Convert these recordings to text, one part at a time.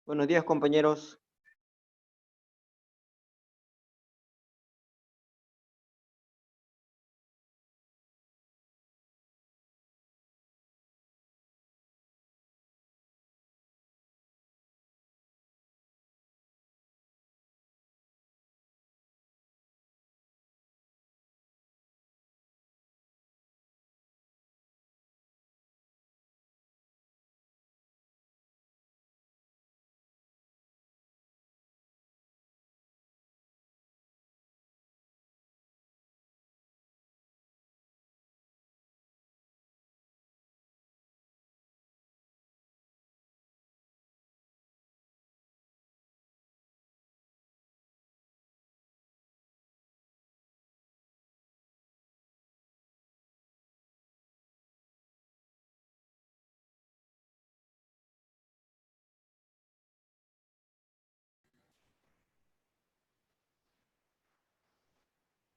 Buenos días, compañeros.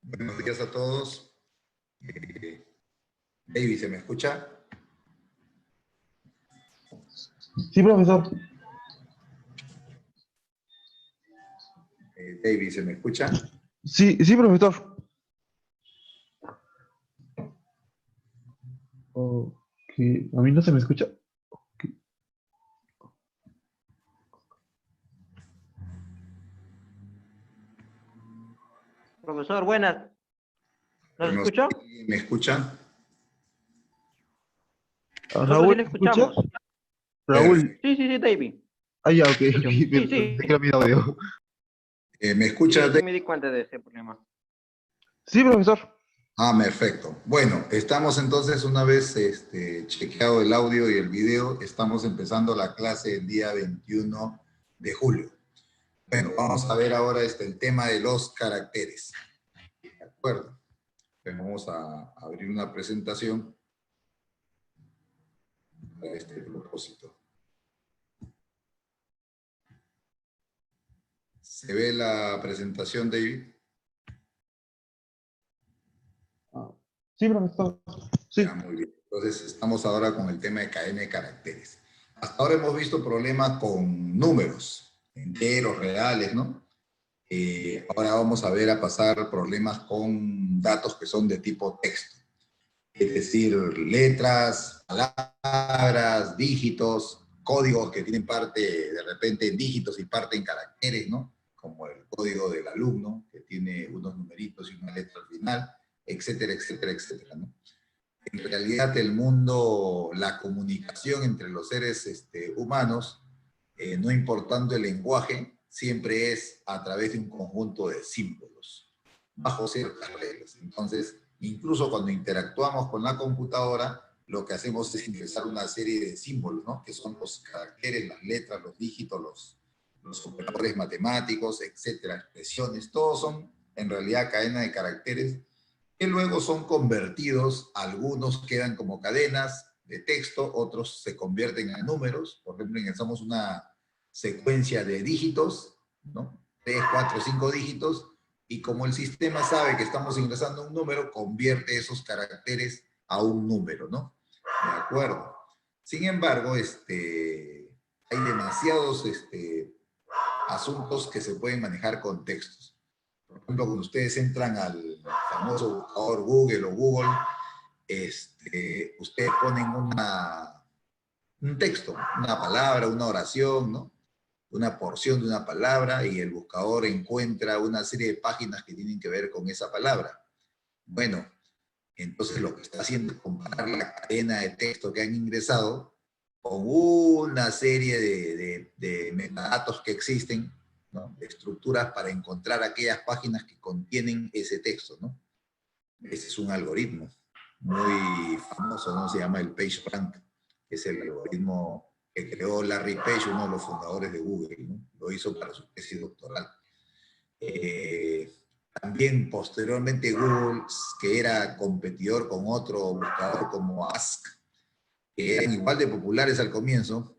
Buenos días a todos. David, ¿se me escucha? Sí, profesor. David, ¿se me escucha? Sí, profesor. Ok. ¿A mí no se me escucha? Okay. Profesor, buenas. ¿Nos No sé escuchó? si ¿Me escucha? Nosotros sí Raúl, le ¿me escucha? escuchamos. Raúl. Sí, David. Ah, ya, ok. Escucho. Sí, Pensé que era mi audio. ¿Me escucha, sí, David? me di cuenta de ese problema. Sí, profesor. Ah, perfecto. Bueno, estamos entonces, una vez chequeado el audio y el video, estamos empezando la clase el día 21 de julio. Bueno, vamos a ver ahora el tema de los caracteres. ¿De acuerdo? Pues vamos a abrir una presentación para este propósito. ¿Se ve la presentación, David? Sí, profesor. Sí. Ya, muy bien. Entonces, estamos ahora con el tema de cadena de caracteres. Hasta ahora hemos visto problemas con números, enteros, reales, ¿no? Ahora vamos a ver a pasar problemas con datos que son de tipo texto. Es decir, letras, palabras, dígitos, códigos que tienen parte de repente en dígitos y parte en caracteres, ¿no? Como el código del alumno, que tiene unos numeritos y una letra al final, etcétera, etcétera, etcétera, ¿no? En realidad el mundo, la comunicación entre los seres humanos, no importando el lenguaje, siempre es a través de un conjunto de símbolos, bajo ciertas reglas. Entonces, incluso cuando interactuamos con la computadora, lo que hacemos es ingresar una serie de símbolos, ¿no? Que son los caracteres, las letras, los dígitos, los operadores matemáticos, etcétera, expresiones, todos son en realidad cadena de caracteres que luego son convertidos, algunos quedan como cadenas de texto, otros se convierten en números. Por ejemplo, ingresamos una secuencia de dígitos, ¿no? 3, 4, 5 dígitos, y como el sistema sabe que estamos ingresando un número, convierte esos caracteres a un número, ¿no? De acuerdo. Sin embargo, hay demasiados asuntos que se pueden manejar con textos. Por ejemplo, cuando ustedes entran al famoso buscador Google o Google, ustedes ponen un texto, una palabra, una oración, ¿no? Una porción de una palabra y el buscador encuentra una serie de páginas que tienen que ver con esa palabra. Bueno, entonces lo que está haciendo es comparar la cadena de texto que han ingresado con una serie de metadatos que existen, ¿no? De estructuras para encontrar aquellas páginas que contienen ese texto, ¿no? Ese es un algoritmo muy famoso, ¿no? Se llama el PageRank, que es el algoritmo que creó Larry Page, uno de los fundadores de Google, ¿no? Lo hizo para su tesis doctoral. También posteriormente Google, que era competidor con otro buscador como Ask, que eran igual de populares al comienzo,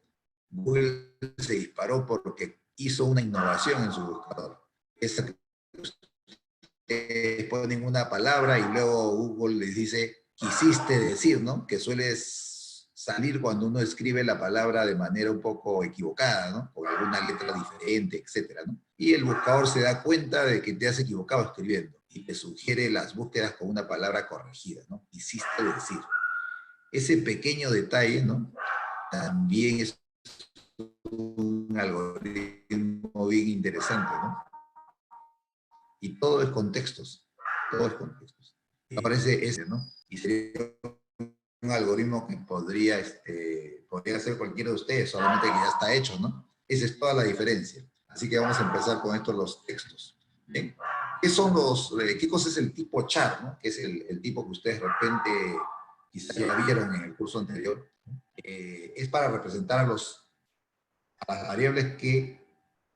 Google se disparó porque hizo una innovación en su buscador. Esa que ustedes ponen una palabra y luego Google les dice, quisiste decir, ¿no? Que suele salir cuando uno escribe la palabra de manera un poco equivocada, ¿no? Con alguna letra diferente, etcétera, ¿no? Y el buscador se da cuenta de que te has equivocado escribiendo y te sugiere las búsquedas con una palabra corregida, ¿no? Hiciste decir. Ese pequeño detalle, ¿no? También es un algoritmo bien interesante, ¿no? Y todo es contextos, todo es contextos. Me parece ese, ¿no? Y sería un algoritmo que podría hacer cualquiera de ustedes, solamente que ya está hecho, ¿no? Esa es toda la diferencia. Así que vamos a empezar con estos los textos. ¿Bien? ¿Qué cosa es el tipo char, ¿no? Que es el tipo que ustedes de repente quizás ya vieron en el curso anterior. Es para representar a las variables que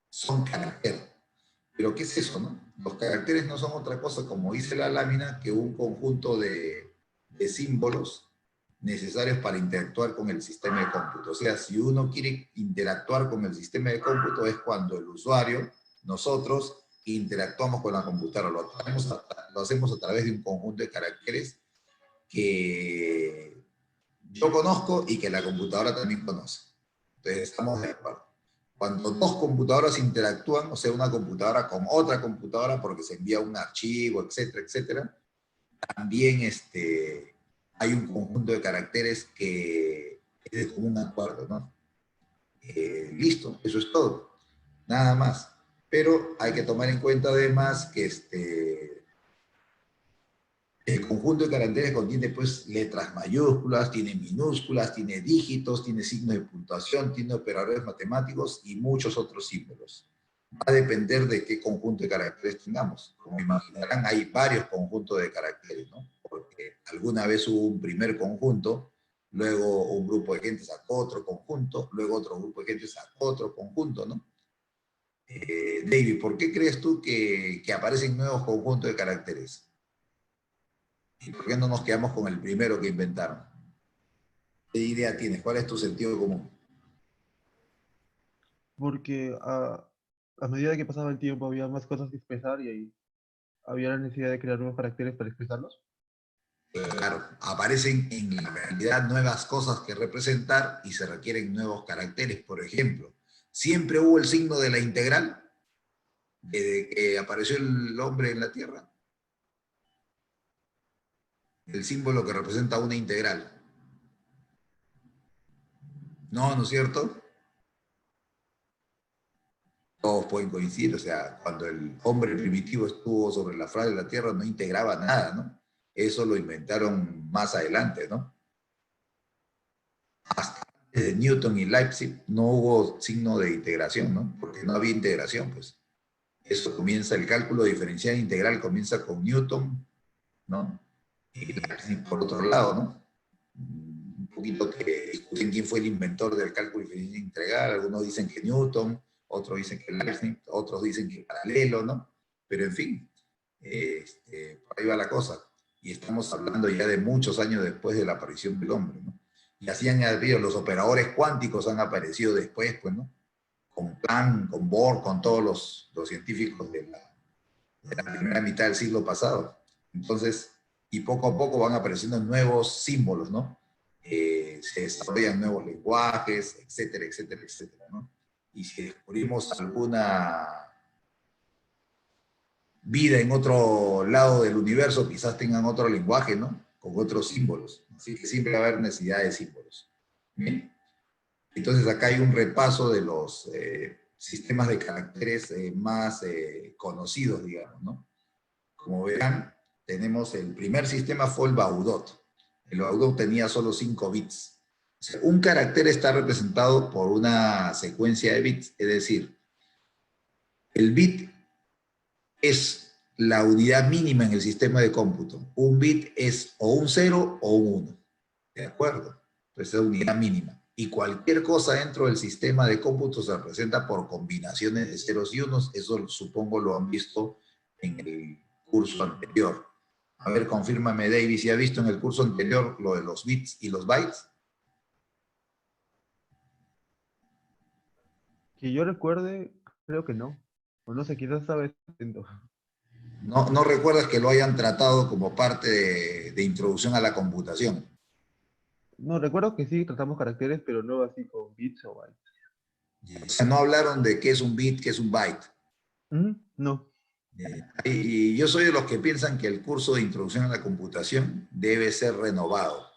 son carácter. Pero ¿qué es eso, no? Los caracteres no son otra cosa, como dice la lámina, que un conjunto de símbolos necesarios para interactuar con el sistema de cómputo. O sea, si uno quiere interactuar con el sistema de cómputo es cuando el usuario, nosotros, interactuamos con la computadora. Lo hacemos a través de un conjunto de caracteres que yo conozco y que la computadora también conoce. Entonces, estamos de acuerdo. Cuando dos computadoras interactúan, o sea, una computadora con otra computadora porque se envía un archivo, etcétera, etcétera, también hay un conjunto de caracteres que es de común acuerdo, ¿no? Listo, eso es todo, nada más. Pero hay que tomar en cuenta además que el conjunto de caracteres contiene pues letras mayúsculas, tiene minúsculas, tiene dígitos, tiene signos de puntuación, tiene operadores matemáticos y muchos otros símbolos. Va a depender de qué conjunto de caracteres tengamos. Como imaginarán, hay varios conjuntos de caracteres, ¿no? Porque alguna vez hubo un primer conjunto, luego un grupo de gente sacó otro conjunto, luego otro grupo de gente sacó otro conjunto, ¿no? David, ¿por qué crees tú que aparecen nuevos conjuntos de caracteres? ¿Y por qué no nos quedamos con el primero que inventaron? ¿Qué idea tienes? ¿Cuál es tu sentido común? Porque a medida que pasaba el tiempo había más cosas que expresar y ahí había la necesidad de crear nuevos caracteres para expresarlos. Claro, aparecen en la realidad nuevas cosas que representar y se requieren nuevos caracteres. Por ejemplo, siempre hubo el signo de la integral desde que apareció el hombre en la Tierra. El símbolo que representa una integral. No, ¿no es cierto? Todos pueden coincidir, o sea, cuando el hombre primitivo estuvo sobre la faz de la Tierra no integraba nada, ¿no? Eso lo inventaron más adelante, ¿no? Hasta antes de Newton y Leipzig no hubo signo de integración, ¿no? Porque no había integración, pues. Eso comienza, el cálculo diferencial integral comienza con Newton, ¿no? Y Leibniz por otro lado, ¿no? Un poquito que discuten quién fue el inventor del cálculo diferencial integral. Algunos dicen que Newton, otros dicen que Leibniz, otros dicen que paralelo, ¿no? Pero en fin, por ahí va la cosa. Y estamos hablando ya de muchos años después de la aparición del hombre, ¿no? Y así han habido, los operadores cuánticos han aparecido después, pues, ¿no? Con Planck, con Bohr, con todos los científicos de la primera mitad del siglo pasado. Entonces, y poco a poco van apareciendo nuevos símbolos, ¿no? Se desarrollan nuevos lenguajes, etcétera, etcétera, etcétera, ¿no? Y si descubrimos alguna vida en otro lado del universo, quizás tengan otro lenguaje, ¿no? Con otros símbolos. Así que siempre va a haber necesidad de símbolos. ¿Bien? Entonces acá hay un repaso de los sistemas de caracteres más conocidos, digamos, ¿no? Como verán, tenemos el primer sistema fue el Baudot. El Baudot tenía solo 5 bits. O sea, un carácter está representado por una secuencia de bits, es decir, el bit es la unidad mínima en el sistema de cómputo. Un bit es o un 0 o un 1. ¿De acuerdo? Entonces es la unidad mínima. Y cualquier cosa dentro del sistema de cómputo se representa por combinaciones de ceros y unos. Eso supongo lo han visto en el curso anterior. A ver, confírmame, David, si ha visto en el curso anterior lo de los bits y los bytes. Que yo recuerde, creo que no. O no sé, quizás estaba atento. No, no recuerdas que lo hayan tratado como parte de introducción a la computación. No, recuerdo que sí tratamos caracteres, pero no así con bits o bytes. O sea, no hablaron de qué es un bit, qué es un byte. No. Y yo soy de los que piensan que el curso de introducción a la computación debe ser renovado.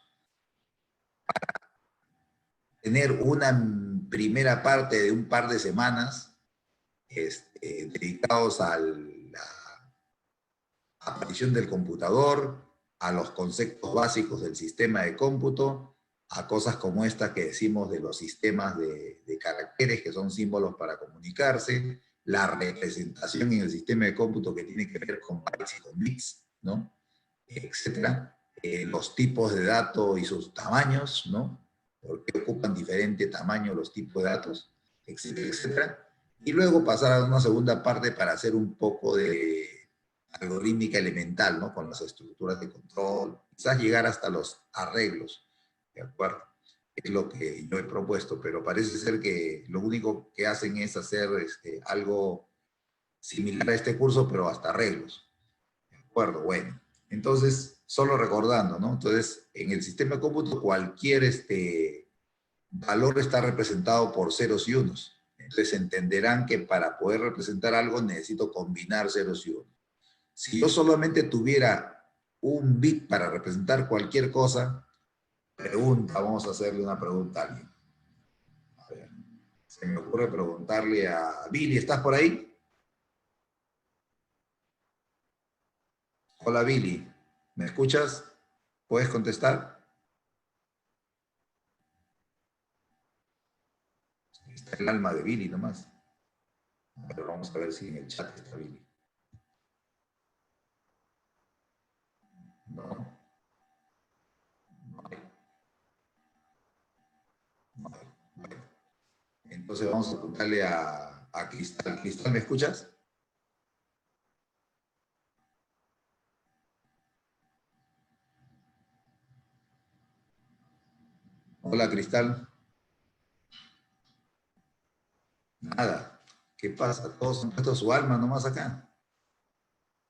Tener una primera parte de un par de semanas dedicados a la aparición del computador, a los conceptos básicos del sistema de cómputo, a cosas como esta que decimos de los sistemas de caracteres, que son símbolos para comunicarse, la representación en el sistema de cómputo que tiene que ver con bytes y con bits, ¿no? Etcétera. Los tipos de datos y sus tamaños, ¿no? Por qué ocupan diferente tamaño los tipos de datos, etcétera, etcétera. Y luego pasar a una segunda parte para hacer un poco de algorítmica elemental, ¿no? Con las estructuras de control, quizás llegar hasta los arreglos, ¿de acuerdo? Es lo que yo he propuesto, pero parece ser que lo único que hacen es hacer algo similar a este curso, pero hasta arreglos, ¿de acuerdo? Bueno, entonces, solo recordando, ¿no? Entonces, en el sistema de cómputo, cualquier valor está representado por ceros y unos. Entonces, entenderán que para poder representar algo necesito combinar ceros y unos. Si yo solamente tuviera un bit para representar cualquier cosa, vamos a hacerle una pregunta a alguien. A ver, se me ocurre preguntarle a Billy, ¿estás por ahí? Hola Billy, ¿me escuchas? ¿Puedes contestar? Está el alma de Billy nomás. Pero vamos a ver si en el chat está Billy. No. No hay. No hay. Bueno. Entonces vamos a preguntarle a Cristal. Cristal, ¿me escuchas? Hola Cristal. Nada. ¿Qué pasa? Todos han puesto su alma nomás acá.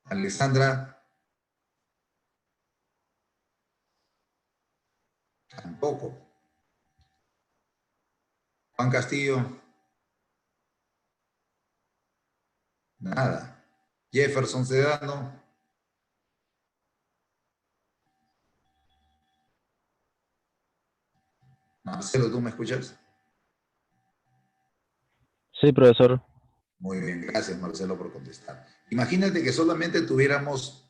Alessandra, tampoco. Juan Castillo, nada. Jefferson Sedano, Marcelo, ¿tú me escuchas? Sí, profesor. Muy bien, gracias Marcelo por contestar. Imagínate que solamente tuviéramos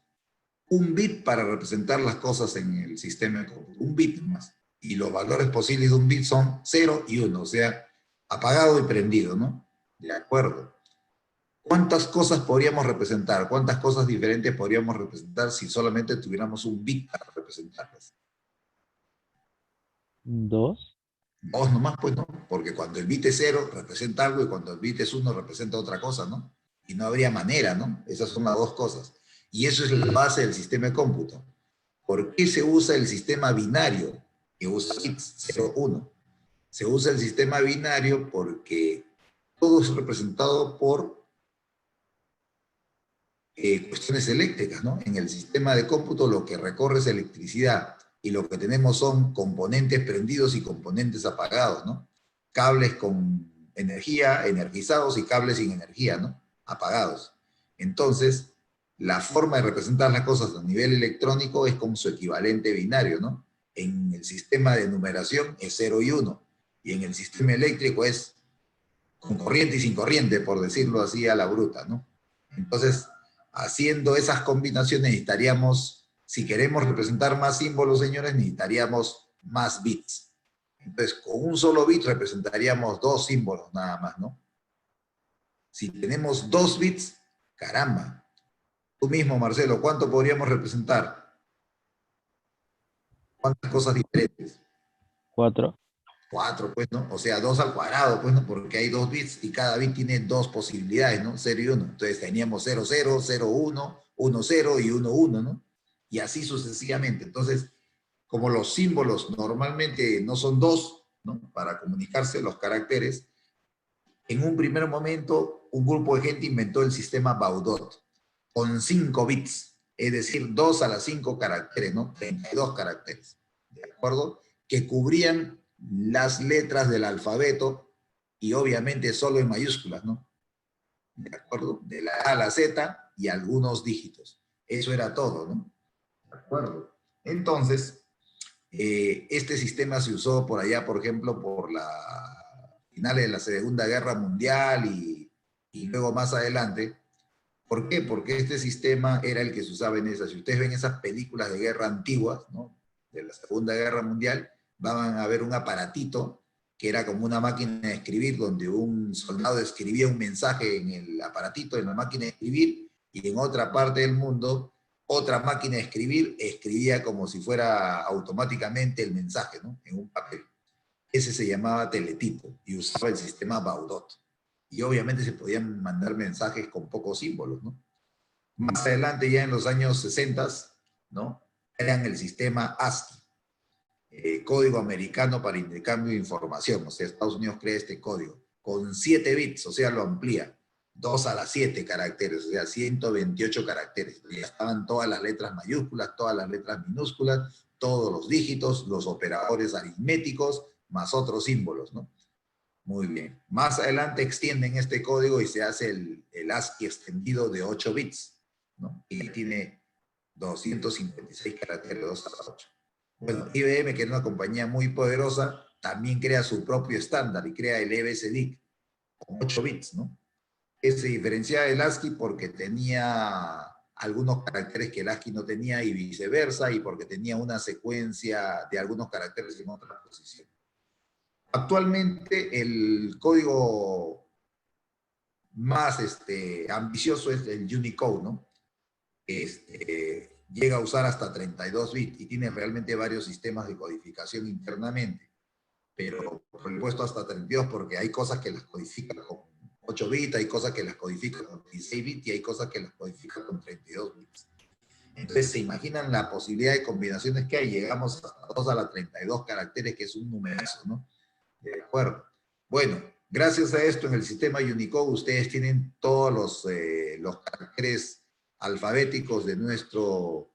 un bit para representar las cosas en el sistema de cómputo, un bit más. Y los valores posibles de un bit son 0 y 1, o sea, apagado y prendido, ¿no? De acuerdo. ¿Cuántas cosas podríamos representar? ¿Cuántas cosas diferentes podríamos representar si solamente tuviéramos un bit para representarlas? 2. Dos nomás, pues, ¿no? Porque cuando el bit es 0 representa algo y cuando el bit es 1 representa otra cosa, ¿no? Y no habría manera, ¿no? Esas son las dos cosas. Y eso es la base del sistema de cómputo. ¿Por qué se usa el sistema binario? Que usa bits 0, 1. Se usa el sistema binario porque todo es representado por cuestiones eléctricas, ¿no? En el sistema de cómputo lo que recorre es electricidad y lo que tenemos son componentes prendidos y componentes apagados, ¿no? Cables con energía, energizados y cables sin energía, ¿no? Apagados. Entonces, la forma de representar las cosas a nivel electrónico es con su equivalente binario, ¿no? En el sistema de numeración es 0 y 1, y en el sistema eléctrico es con corriente y sin corriente, por decirlo así a la bruta, ¿no? Entonces, haciendo esas combinaciones necesitaríamos, si queremos representar más símbolos, señores, necesitaríamos más bits. Entonces, con un solo bit representaríamos 2 símbolos nada más, ¿no? Si tenemos 2 bits, caramba. Tú mismo, Marcelo, ¿cuánto podríamos representar? ¿Cuántas cosas diferentes? 4. 4, pues, ¿no? O sea, 2 al cuadrado, pues, ¿no? Porque hay 2 bits y cada bit tiene 2 posibilidades, ¿no? 0 y 1. Entonces teníamos 0, 0, 0, 1, 1, 0 y 1, 1, ¿no? Y así sucesivamente. Entonces, como los símbolos normalmente no son 2, ¿no? Para comunicarse los caracteres, en un primer momento un grupo de gente inventó el sistema Baudot con 5 bits, es decir, 2 a las 5 caracteres, ¿no? 32 caracteres, ¿de acuerdo? que cubrían las letras del alfabeto y obviamente solo en mayúsculas, ¿no? ¿De acuerdo? De la A a la Z y algunos dígitos. Eso era todo, ¿no? ¿De acuerdo? Entonces, este sistema se usó por allá, por ejemplo, por la finales de la Segunda Guerra Mundial y luego más adelante. ¿Por qué? Porque este sistema era el que se usaba en esas. Si ustedes ven esas películas de guerra antiguas, ¿no? De la Segunda Guerra Mundial, van a ver un aparatito que era como una máquina de escribir, donde un soldado escribía un mensaje en el aparatito, en la máquina de escribir, y en otra parte del mundo, otra máquina de escribir escribía como si fuera automáticamente el mensaje, ¿no? En un papel. Ese se llamaba teletipo y usaba el sistema Baudot. Y obviamente se podían mandar mensajes con pocos símbolos, ¿no? Más adelante, ya en los años 60, ¿no? Crean el sistema ASCII, Código Americano para Intercambio de Información. O sea, Estados Unidos crea este código con 7 bits, o sea, lo amplía. 2 a las 7 caracteres, o sea, 128 caracteres. Ya estaban todas las letras mayúsculas, todas las letras minúsculas, todos los dígitos, los operadores aritméticos, más otros símbolos, ¿no? Muy bien. Más adelante extienden este código y se hace el ASCII extendido de 8 bits, ¿no? Y tiene 256 caracteres, 2 a la 8. Bueno, IBM, que es una compañía muy poderosa, también crea su propio estándar y crea el EBCDIC con 8 bits, ¿no? Se diferenciaba del ASCII porque tenía algunos caracteres que el ASCII no tenía y viceversa, y porque tenía una secuencia de algunos caracteres en otra posición. Actualmente el código más ambicioso es el Unicode, ¿no? Llega a usar hasta 32 bits y tiene realmente varios sistemas de codificación internamente, pero por supuesto hasta 32 porque hay cosas que las codifican con 8 bits, hay cosas que las codifican con 16 bits y hay cosas que las codifican con 32 bits. Entonces, ¿se imaginan la posibilidad de combinaciones que hay? Llegamos hasta 2 a la 32 caracteres, que es un numerazo, ¿no? De acuerdo. Bueno, gracias a esto en el sistema Unicode ustedes tienen todos los caracteres alfabéticos de nuestro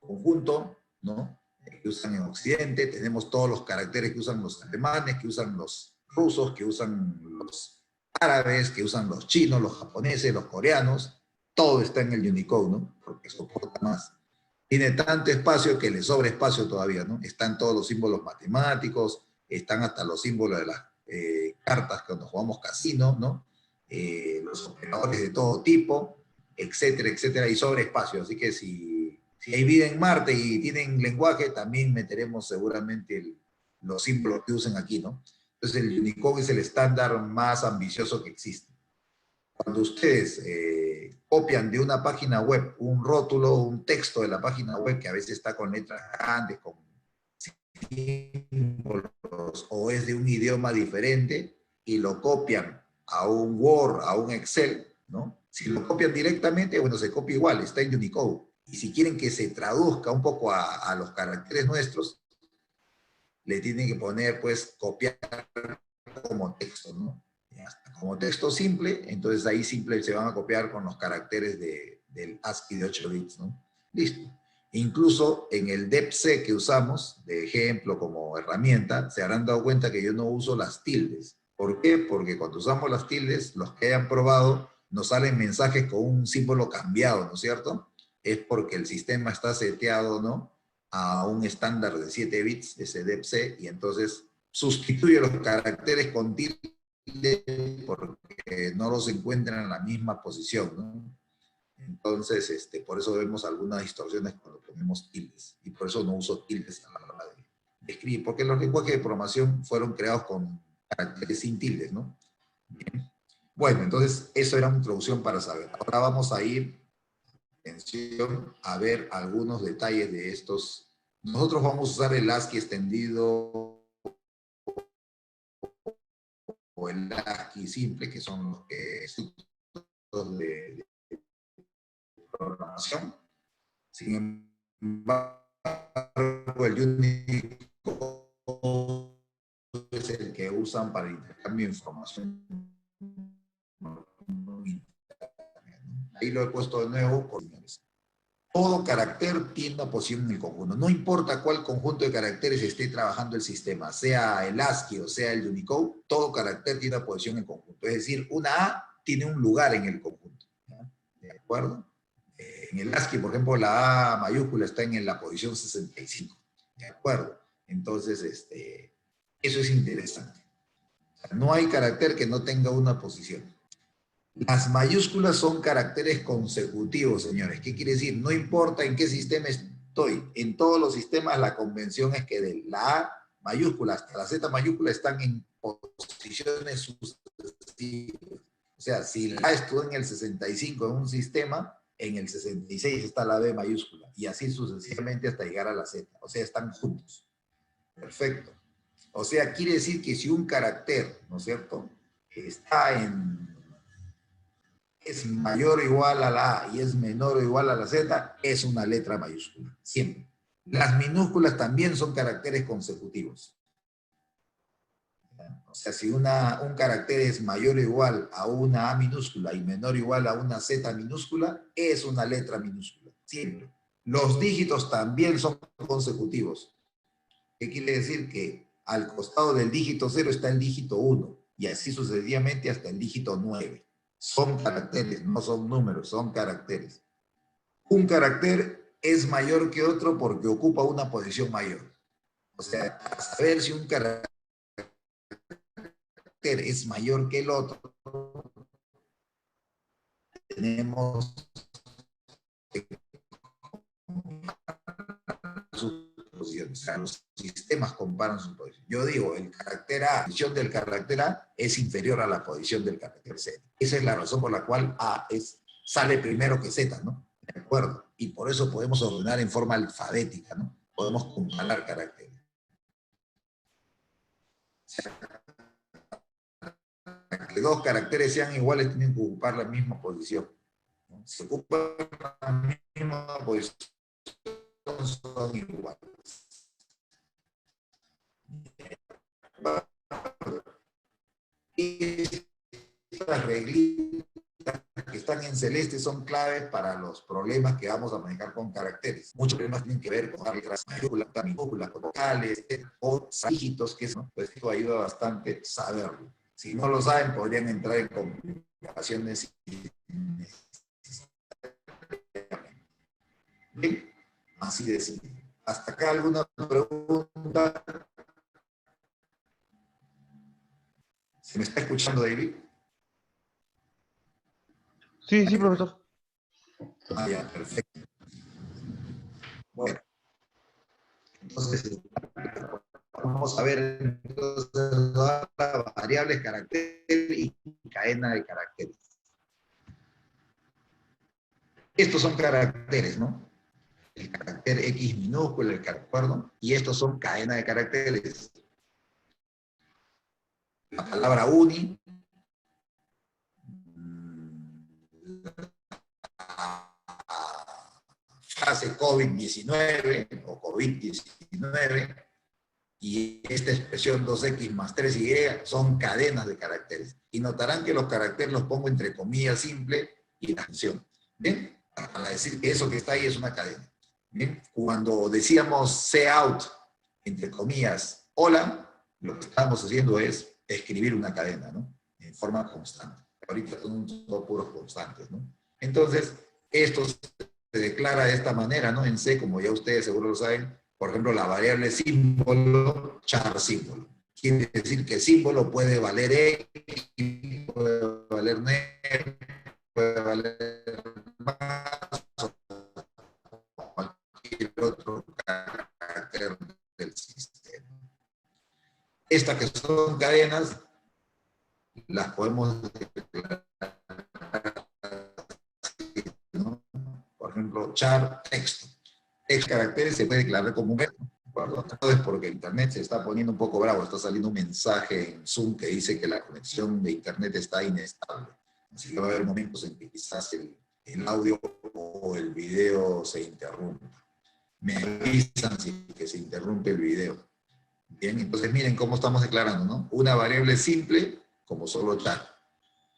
conjunto, ¿no? Que usan en Occidente, tenemos todos los caracteres que usan los alemanes, que usan los rusos, que usan los árabes, que usan los chinos, los japoneses, los coreanos, todo está en el Unicode, ¿no? Porque soporta más. Tiene tanto espacio que le sobra espacio todavía, ¿no? Están todos los símbolos matemáticos, están hasta los símbolos de las cartas cuando jugamos casino, ¿no? Los operadores de todo tipo, etcétera, etcétera, y sobre espacio. Así que si hay vida en Marte y tienen lenguaje, también meteremos seguramente los símbolos que usen aquí, ¿no? Entonces el Unicode es el estándar más ambicioso que existe. Cuando ustedes copian de una página web un rótulo, un texto de la página web que a veces está con letras grandes, con símbolos, o es de un idioma diferente, y lo copian a un Word, a un Excel, ¿no? Si lo copian directamente, bueno, se copia igual, está en Unicode. Y si quieren que se traduzca un poco a los caracteres nuestros, le tienen que poner, pues, copiar como texto, ¿no? Como texto simple, entonces ahí simple se van a copiar con los caracteres del ASCII de 8 bits, ¿no? Listo. Incluso en el DEPC que usamos, de ejemplo como herramienta, se habrán dado cuenta que yo no uso las tildes. ¿Por qué? Porque cuando usamos las tildes, los que hayan probado, nos salen mensajes con un símbolo cambiado, ¿no es cierto? Es porque el sistema está seteado, ¿no?, a un estándar de 7 bits, ese DEPC, y entonces sustituye los caracteres con tilde porque no los encuentran en la misma posición, ¿no? Entonces, por eso vemos algunas distorsiones cuando ponemos tildes, y por eso no uso tildes a la hora de escribir, porque los lenguajes de programación fueron creados con caracteres sin tildes, ¿no? Bien. Bueno, entonces eso era una introducción para saber. Ahora vamos a ir, atención, a ver algunos detalles de estos. Nosotros vamos a usar el ASCII extendido o el ASCII simple, que son los que de programación. Sin embargo, el Unicode es el que usan para intercambio de información. Ahí lo he puesto de nuevo. Todo carácter tiene una posición en el conjunto. No importa cuál conjunto de caracteres esté trabajando el sistema, sea el ASCII o sea el Unicode, todo carácter tiene una posición en el conjunto. Es decir, una A tiene un lugar en el conjunto. ¿Ya? ¿De acuerdo? En el ASCII, por ejemplo, la A mayúscula está en la posición 65. ¿De acuerdo? Entonces, eso es interesante. O sea, no hay carácter que no tenga una posición. Las mayúsculas son caracteres consecutivos, señores. ¿Qué quiere decir? No importa en qué sistema estoy. En todos los sistemas la convención es que de la A mayúscula hasta la Z mayúscula están en posiciones sucesivas. O sea, si la A estuvo en el 65 en un sistema, en el 66 está la B mayúscula. Y así sucesivamente hasta llegar a la Z. O sea, están juntos. Perfecto. O sea, quiere decir que si un carácter, ¿no es cierto?, está es mayor o igual a la A y es menor o igual a la Z, es una letra mayúscula, siempre. Las minúsculas también son caracteres consecutivos. O sea, si un carácter es mayor o igual a una A minúscula y menor o igual a una Z minúscula, es una letra minúscula, siempre. Los dígitos también son consecutivos. ¿Qué quiere decir? Que al costado del dígito 0 está el dígito 1 y así sucesivamente hasta el dígito 9. Son caracteres, no son números, son caracteres. Un carácter es mayor que otro porque ocupa una posición mayor. O sea, para saber si un carácter es mayor que el otro, tenemos que sus posiciones. O sea, los sistemas comparan sus posiciones. Yo digo, el carácter A, la posición del carácter A es inferior a la posición del carácter Z. Esa es la razón por la cual A sale primero que Z, ¿no? ¿De acuerdo? Y por eso podemos ordenar en forma alfabética, ¿no? Podemos comparar caracteres. Para que dos caracteres sean iguales, tienen que ocupar la misma posición, ¿no? Si ocupan la misma posición, son iguales. Y estas reglitas que están en celeste son claves para los problemas que vamos a manejar con caracteres. Muchos problemas tienen que ver con letras mayúsculas, minúsculas, con vocales, o dígitos, que eso, pues esto ayuda bastante saberlo. Si no lo saben, podrían entrar en complicaciones. Bien, así de simple. ¿Hasta acá alguna pregunta? ¿Se me está escuchando, David? Sí, sí, profesor. Ah, ya, perfecto. Bueno, entonces vamos a ver entonces las variables carácter y cadena de caracteres. Estos son caracteres, ¿no? El carácter X minúsculo, el carácter, ¿no? Y estos son cadena de caracteres. La palabra uni, frase COVID-19 o COVID-19 y esta expresión 2x más 3y son cadenas de caracteres. Y notarán que los caracteres los pongo entre comillas simple y la función. ¿Bien? Para decir que eso que está ahí es una cadena. ¿Bien? Cuando decíamos out, entre comillas, hola, lo que estamos haciendo es escribir una cadena, ¿no? En forma constante. Ahorita son puros constantes, ¿no? Entonces, esto se declara de esta manera, ¿no? En C, como ya ustedes seguro lo saben, por ejemplo, la variable símbolo, char símbolo. Quiere decir que símbolo puede valer X, puede valer NER, puede valer más, o cualquier otro carácter del sistema. Estas que son cadenas, las podemos declarar, ¿no? Por ejemplo, char texto. Texto caracteres se puede declarar como un verbo. Esto es porque Internet se está poniendo un poco bravo. Está saliendo un mensaje en Zoom que dice que la conexión de Internet está inestable. Así que va a haber momentos en que quizás el audio o el video se interrumpa. Me avisan si que se interrumpe el video. Bien, entonces miren cómo estamos declarando, ¿no? Una variable simple como solo char.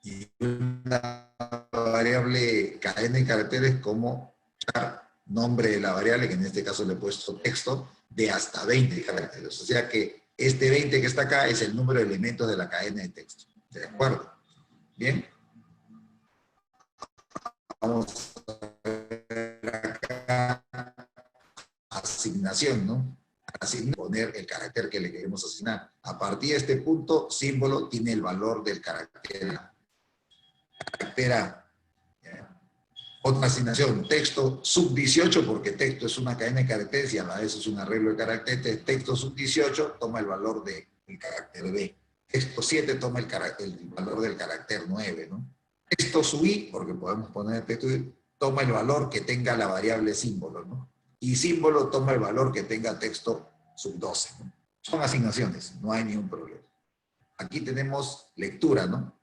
Y una variable cadena de caracteres como char nombre de la variable, que en este caso le he puesto texto, de hasta 20 caracteres. O sea que este 20 que está acá es el número de elementos de la cadena de texto. ¿De acuerdo? Bien. Vamos a ver acá asignación, ¿no? Poner el carácter que le queremos asignar. A partir de este punto, símbolo tiene el valor del carácter A. Otra asignación, texto sub 18, porque texto es una cadena de caracteres y a la vez es un arreglo de caracteres. Texto sub 18 toma el valor del carácter B. Texto 7 toma el valor del carácter 9, ¿no? Texto sub I, porque podemos poner texto I, toma el valor que tenga la variable símbolo, ¿no? Y símbolo toma el valor que tenga texto sub 12, ¿no? Son asignaciones, no hay ningún problema. Aquí tenemos lectura, ¿no?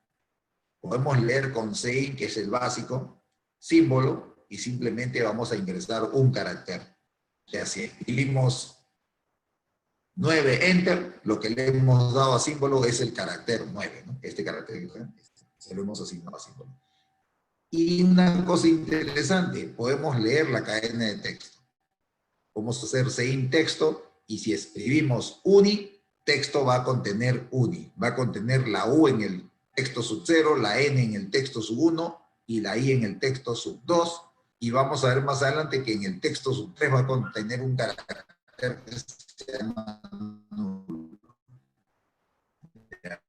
Podemos leer con sein, que es el básico, símbolo, y simplemente vamos a ingresar un carácter. O sea, si escribimos 9, enter, lo que le hemos dado a símbolo es el carácter 9, ¿no? Este carácter se lo hemos asignado a símbolo. Y una cosa interesante, podemos leer la cadena de texto. Podemos hacer sein texto, y si escribimos uni, texto va a contener uni. Va a contener la U en el texto sub 0, la N en el texto sub 1, y la I en el texto sub 2, y vamos a ver más adelante que en el texto sub 3 va a contener un carácter que se llama nulo. ¿De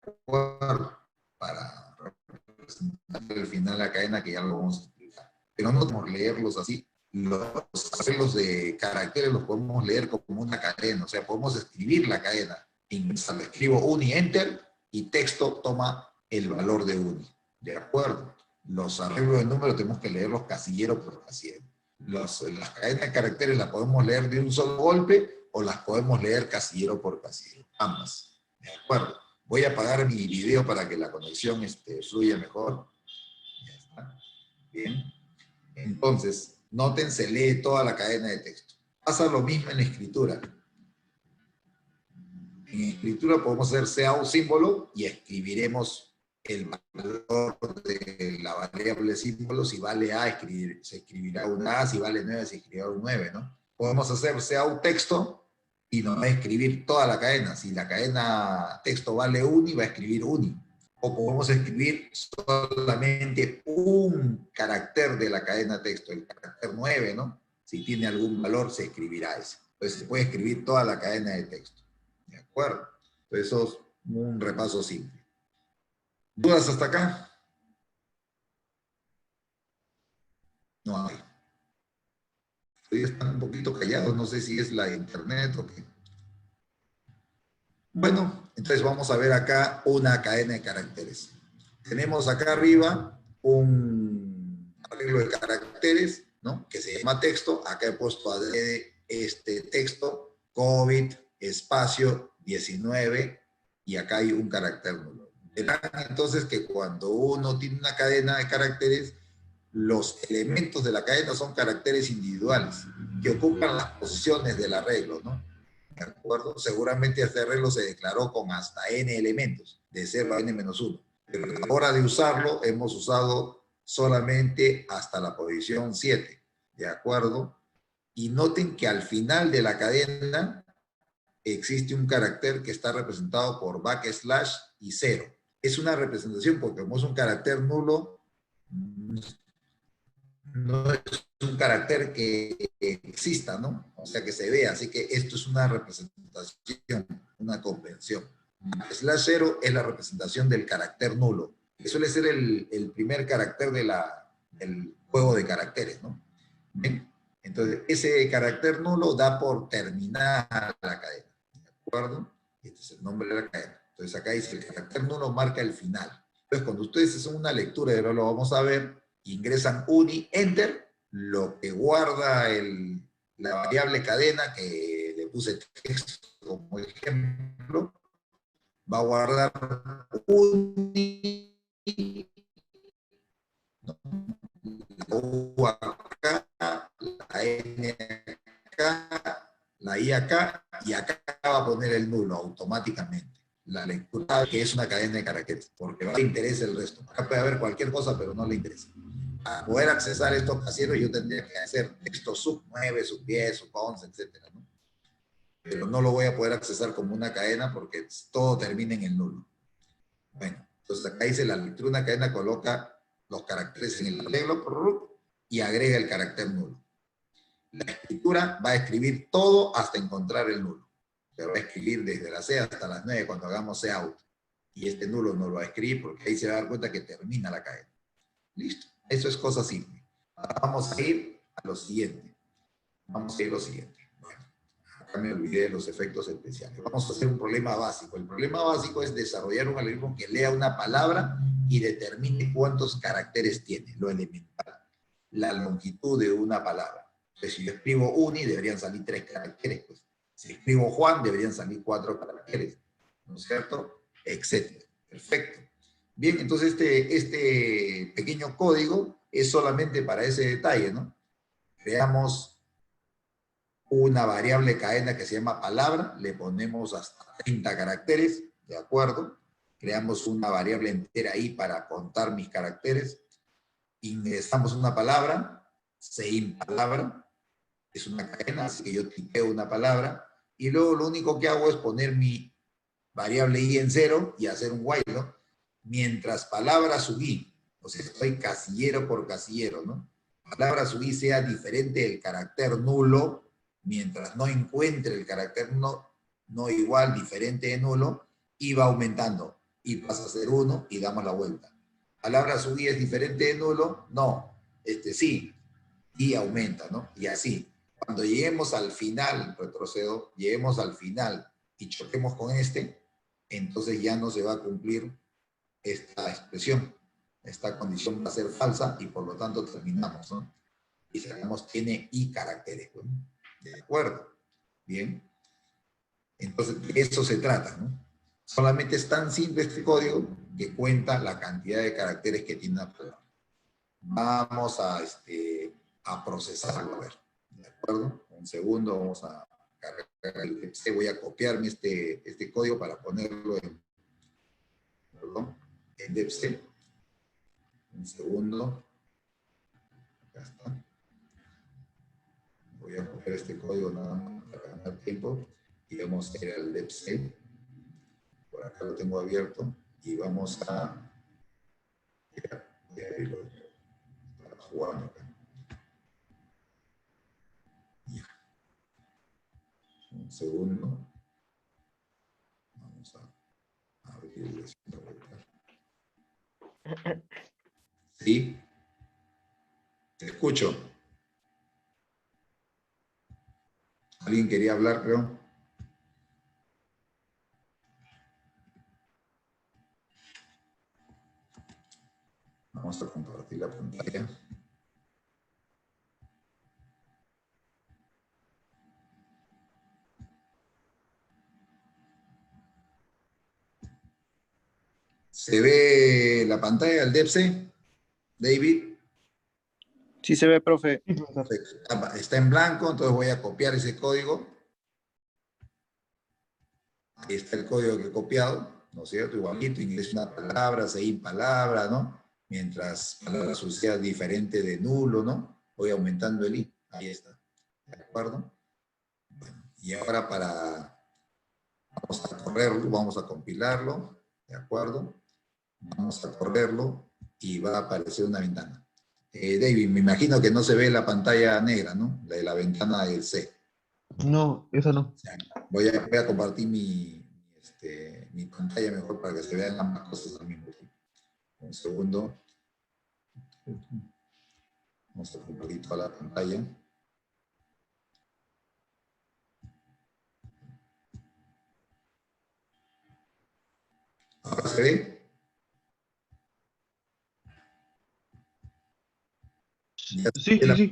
acuerdo? Para representar al final la cadena, que ya lo vamos a explicar. Pero no podemos leerlos así. Los arreglos de caracteres los podemos leer como una cadena, o sea, podemos escribir la cadena. Escribo uni, enter, y texto toma el valor de uni. ¿De acuerdo? Los arreglos de números tenemos que leerlos casillero por casillero. Las cadenas de caracteres las podemos leer de un solo golpe o las podemos leer casillero por casillero. Ambas. ¿De acuerdo? Voy a apagar mi video para que la conexión fluya mejor. Ya está. Bien. Entonces, noten, se lee toda la cadena de texto. Pasa lo mismo en escritura. En escritura podemos hacer sea un símbolo y escribiremos el valor de la variable símbolo. Si vale A, se escribirá un A, si vale 9, se escribirá un 9, ¿no? Podemos hacer sea un texto y nos va a escribir toda la cadena. Si la cadena texto vale uni, va a escribir uni. O podemos escribir solamente un carácter de la cadena texto, el carácter 9, ¿no? Si tiene algún valor, se escribirá ese. Entonces se puede escribir toda la cadena de texto. ¿De acuerdo? Entonces eso es un repaso simple. ¿Dudas hasta acá? No hay. Ustedes están un poquito callados, no sé si es la internet o qué. Bueno, entonces vamos a ver acá una cadena de caracteres. Tenemos acá arriba un arreglo de caracteres, ¿no? Que se llama texto. Acá he puesto este texto, COVID, espacio, 19, y acá hay un carácter nulo. Verán entonces que cuando uno tiene una cadena de caracteres, los elementos de la cadena son caracteres individuales que ocupan las posiciones del arreglo, ¿no? ¿De acuerdo? Seguramente este arreglo se declaró con hasta n elementos, de 0 a n-1. Pero a la hora de usarlo, hemos usado solamente hasta la posición 7. ¿De acuerdo? Y noten que al final de la cadena existe un carácter que está representado por backslash y 0. Es una representación porque como es un carácter nulo, no es un carácter que exista, ¿no? O sea, que se vea. Así que esto es una representación, una convención. Slash 0 es la representación del carácter nulo, que suele ser el primer carácter del juego de caracteres, ¿no? ¿Bien? Entonces, ese carácter nulo da por terminada la cadena. ¿De acuerdo? Este es el nombre de la cadena. Entonces, acá dice el carácter nulo marca el final. Entonces, cuando ustedes hacen una lectura, y ahora lo vamos a ver, ingresan uni, enter, lo que guarda la variable cadena, que le puse texto como ejemplo, va a guardar uni, la U acá, la N acá, la I acá, y acá va a poner el nulo automáticamente. La lectura, que es una cadena de caracteres, porque no le interesa el resto. Acá puede haber cualquier cosa, pero no le interesa. Para poder accesar estos casilleros yo tendría que hacer texto sub 9, sub 10, sub 11, etcétera, ¿no? Pero no lo voy a poder accesar como una cadena porque todo termina en el nulo. Bueno, entonces acá dice la lectura de una cadena, coloca los caracteres en el arreglo y agrega el carácter nulo. La escritura va a escribir todo hasta encontrar el nulo. Se va a escribir desde las 6 hasta las 9 cuando hagamos out. Y este nulo no lo va a escribir porque ahí se va a dar cuenta que termina la cadena. Listo. Eso es cosa simple. Ahora vamos a ir a lo siguiente. Vamos a ir a lo siguiente. Bueno, acá me olvidé de los efectos especiales. Vamos a hacer un problema básico. El problema básico es desarrollar un algoritmo que lea una palabra y determine cuántos caracteres tiene, lo elemental. La longitud de una palabra. Entonces, si yo escribo uni, deberían salir 3 caracteres. Pues. Si escribo Juan, deberían salir 4 caracteres. ¿No es cierto? Etcétera. Perfecto. Bien, entonces este pequeño código es solamente para ese detalle, ¿no? Creamos una variable cadena que se llama palabra, le ponemos hasta 30 caracteres, ¿de acuerdo? Creamos una variable entera ahí para contar mis caracteres. Ingresamos una palabra, sein palabra, es una cadena, así que yo tipeo una palabra, y luego lo único que hago es poner mi variable i en 0 y hacer un while, ¿no? Mientras palabra sub i, o sea, estoy casillero por casillero, ¿no? Palabra sub i sea diferente del carácter nulo, mientras no encuentre el carácter no igual, diferente de nulo, y va aumentando, y pasa a ser 1 y damos la vuelta. Palabra sub i es diferente de nulo, no, sí, y aumenta, ¿no? Y así. Cuando lleguemos al final, retrocedo, lleguemos al final y choquemos con entonces ya no se va a cumplir esta expresión. Esta condición va a ser falsa y por lo tanto terminamos, ¿no? Y sabemos tiene i caracteres, ¿no? ¿De acuerdo? Bien. Entonces, de eso se trata, ¿no? Solamente es tan simple este código que cuenta la cantidad de caracteres que tiene una palabra. Vamos a procesarlo, a ver. ¿De acuerdo? Un segundo, vamos a cargar el DEPC. Voy a copiarme este código para ponerlo en DEPC. Un segundo. Ya está. Voy a copiar este código nada más para ganar tiempo. Y vamos a ir al DEPC. Por acá lo tengo abierto. Y vamos a... Voy a abrirlo. Para jugar acá. Ya. Un segundo. Vamos a abrir esto. ¿Sí? Te escucho. ¿Alguien quería hablar, creo? Vamos a compartir la pantalla. ¿Se ve la pantalla del DEPC, David? Sí se ve, profe. Sí, profesor. Está en blanco, entonces voy a copiar ese código. Ahí está el código que he copiado, ¿no es cierto? Igualito, ingreso una palabra, sein palabra, ¿no? Mientras palabra sea diferente de nulo, ¿no? Voy aumentando el i. Ahí está. ¿De acuerdo? Bueno, y ahora vamos a correrlo, vamos a compilarlo, ¿de acuerdo? Vamos a correrlo y va a aparecer una ventana. David, me imagino que no se ve la pantalla negra, ¿no? De la ventana del C. No, eso no. O sea, voy a compartir mi pantalla mejor para que se vean ambas cosas al mismo tiempo. Un segundo. Vamos a compartir toda la pantalla. ¿Ahora se ve? Sí, sí, sí.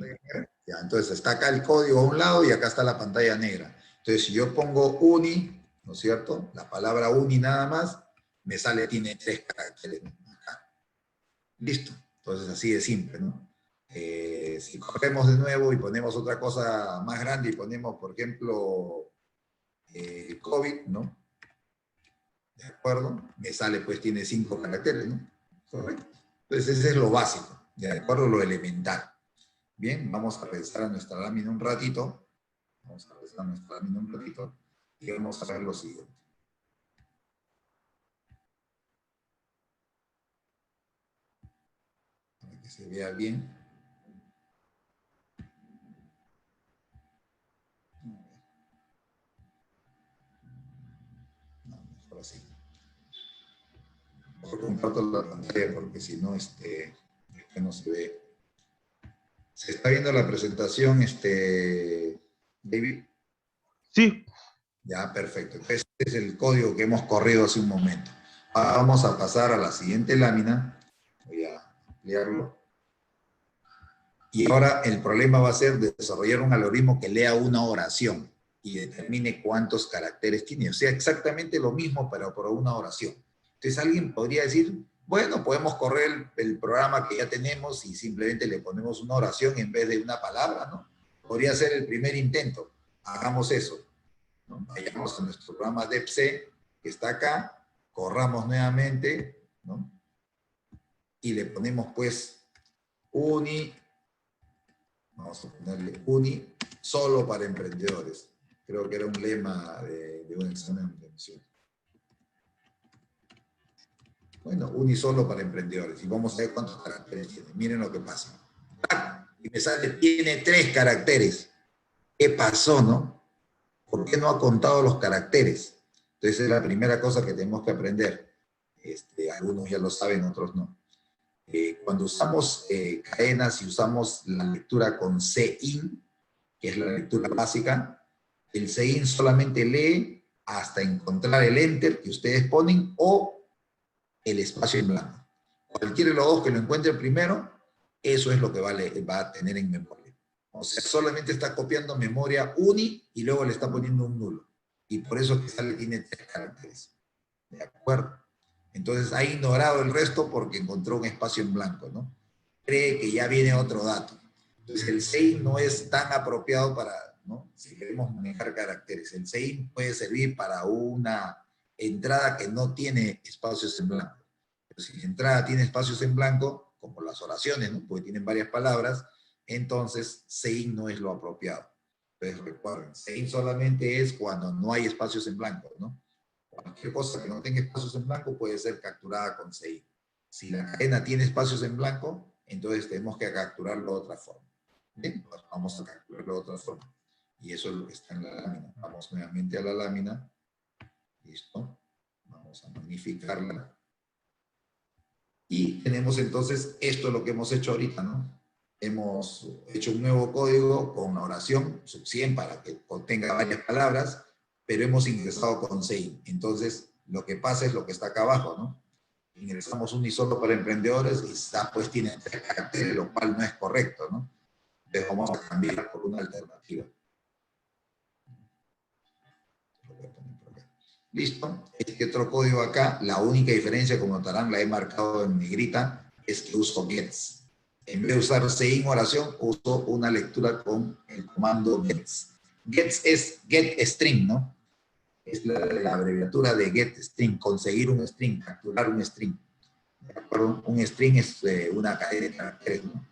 Ya, entonces está acá el código a un lado y acá está la pantalla negra. Entonces si yo pongo uni, ¿no es cierto? La palabra uni nada más, me sale, tiene 3 caracteres. Acá. Listo. Entonces así de simple, ¿no? Si corremos de nuevo y ponemos otra cosa más grande y ponemos, por ejemplo, COVID, ¿no? ¿De acuerdo? Me sale, pues tiene 5 caracteres, ¿no? Correcto. Entonces ese es lo básico. De acuerdo a lo elemental. Bien, vamos a regresar a nuestra lámina un ratito. Vamos a regresar a nuestra lámina un ratito y vamos a ver lo siguiente. Para que se vea bien. No, mejor así. Mejor comparto la pantalla porque si no, después no se ve. ¿Se está viendo la presentación, David? Sí, Ya, perfecto. Entonces, este es el código que hemos corrido hace un momento. Ahora vamos a pasar a la siguiente lámina. Voy a ampliarlo. Y ahora el problema va a ser desarrollar un algoritmo que lea una oración y determine cuántos caracteres tiene. O sea, exactamente lo mismo, pero por una oración. Entonces alguien podría decir, bueno, podemos correr el programa que ya tenemos y simplemente le ponemos una oración en vez de una palabra, ¿no? Podría ser el primer intento. Hagamos eso, ¿no? Vayamos a nuestro programa DEPC, que está acá, corramos nuevamente, ¿no? Y le ponemos pues vamos a ponerle uni solo para emprendedores. Creo que era un lema de un examen de admisión. Bueno, uni solo para emprendedores. Y vamos a ver cuántos caracteres tiene. Miren lo que pasa. Y me sale, tiene 3 caracteres. ¿Qué pasó, no? ¿Por qué no ha contado los caracteres? Entonces es la primera cosa que tenemos que aprender. Algunos ya lo saben, otros no. Cuando usamos cadenas y usamos la lectura con CIN, que es la lectura básica, el CIN solamente lee hasta encontrar el enter que ustedes ponen o el espacio en blanco. Cualquiera de los dos que lo encuentre primero, eso es lo que va a tener en memoria. O sea, solamente está copiando memoria uni y luego le está poniendo un nulo. Y por eso que sale tiene 3 caracteres. ¿De acuerdo? Entonces ha ignorado el resto porque encontró un espacio en blanco, ¿no? Cree que ya viene otro dato. Entonces el SEIN no es tan apropiado para, ¿no? Si queremos manejar caracteres. El SEIN puede servir para una entrada que no tiene espacios en blanco. Pero si la entrada tiene espacios en blanco, como las oraciones, ¿no? Porque tienen varias palabras, entonces SEIN no es lo apropiado. Entonces recuerden, SEIN solamente es cuando no hay espacios en blanco, ¿no? Cualquier cosa que no tenga espacios en blanco puede ser capturada con CI. Si la cadena tiene espacios en blanco, entonces tenemos que capturarlo de otra forma. Bien, pues vamos a capturarlo de otra forma. Y eso es lo que está en la lámina. Vamos nuevamente a la lámina. Listo. Vamos a magnificarla. Y tenemos entonces, esto es lo que hemos hecho ahorita, ¿no? Hemos hecho un nuevo código con una oración, sub100 para que contenga varias palabras, pero hemos ingresado con CI. Entonces, lo que pasa es lo que está acá abajo, ¿no? Ingresamos un y solo para emprendedores y pues tiene 3 caracteres, lo cual no es correcto, ¿no? Entonces vamos a cambiar por una alternativa. Listo. Este otro código acá, la única diferencia, como notarán, la he marcado en negrita, es que uso gets. En vez de usar CIN oración, uso una lectura con el comando gets. Gets es get string, ¿no? Es la abreviatura de get string, conseguir un string, capturar un string. ¿De acuerdo? Un string es una cadena de caracteres, ¿no?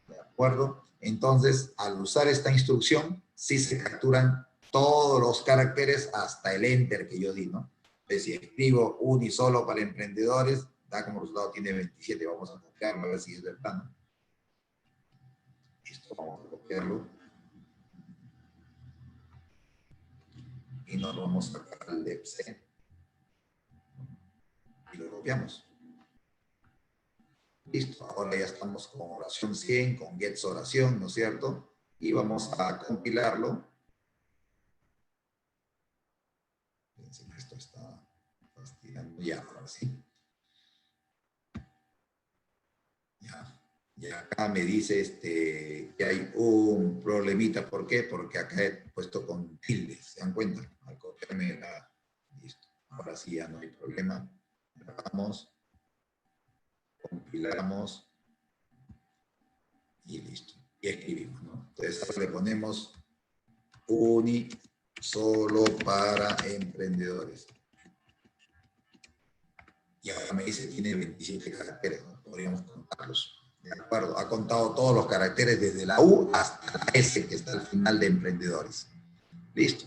¿De acuerdo? Entonces, al usar esta instrucción, sí se capturan todos los caracteres hasta el enter que yo di, ¿no? Entonces, si escribo un y solo para emprendedores, da como resultado tiene 27. Vamos a copiarlo a ver si es verdad, ¿no? Listo, vamos a copiarlo. Y nos vamos a sacar al DEPC. Y lo copiamos. Listo, ahora ya estamos con oración 100, con gets oración, ¿no es cierto? Y vamos a compilarlo. Fíjense que esto está fastidiando ya, ahora sí. Ya acá me dice que hay un problemita. ¿Por qué? Porque acá he puesto con tilde, ¿se dan cuenta? Al copiarme la... Listo, ahora sí ya no hay problema. Vamos, compilamos y listo. Y escribimos, ¿no? Entonces ahora le ponemos uni solo para emprendedores. Y ahora me dice tiene 27 caracteres, ¿no? Podríamos contarlos. De acuerdo, ha contado todos los caracteres desde la U hasta la S, que está al final de emprendedores. Listo.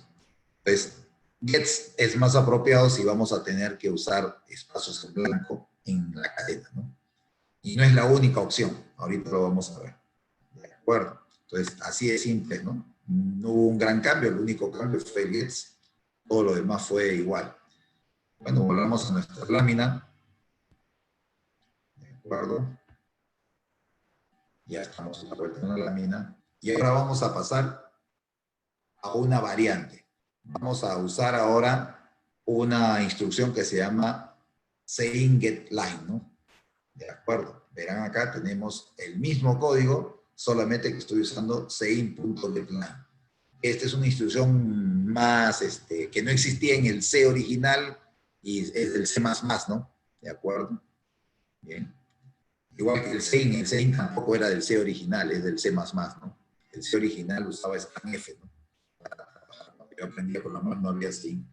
Pues, gets es más apropiado si vamos a tener que usar espacios en blanco en la cadena, ¿no? Y no es la única opción. Ahorita lo vamos a ver. De acuerdo. Entonces, así de simple, ¿no? No hubo un gran cambio, el único cambio fue el gets. Todo lo demás fue igual. Bueno, volvamos a nuestra lámina. De acuerdo. Ya estamos a la vuelta en la lámina. Y ahora vamos a pasar a una variante. Vamos a usar ahora una instrucción que se llama sayIn_getLine, ¿no? De acuerdo. Verán acá tenemos el mismo código, solamente que estoy usando sayIn.getLine. Esta es una instrucción más, que no existía en el C original y es del C++, ¿no? De acuerdo. Bien. Igual que el SEIN tampoco era del C original, es del C++, ¿no? El C original usaba scanf, ¿no? Yo aprendí a programar, no había SEIN.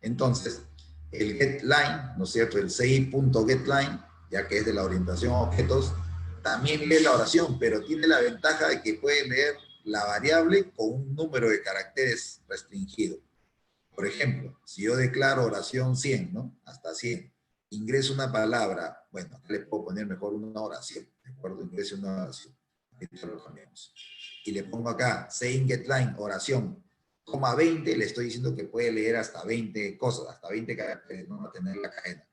Entonces, el getLine, ¿no es cierto? El CI.getLine, ya que es de la orientación a objetos, también lee la oración, pero tiene la ventaja de que puede leer la variable con un número de caracteres restringido. Por ejemplo, si yo declaro oración 100, ¿no? Hasta 100. Ingreso una palabra, bueno, acá le puedo poner mejor una oración, ¿de acuerdo? Ingreso una oración. Ahorita lo cambiamos. Y le pongo acá, sayIn_getLine, oración, coma 20, le estoy diciendo que puede leer hasta 20 cosas, hasta 20 caracteres, no va a tener la cadena.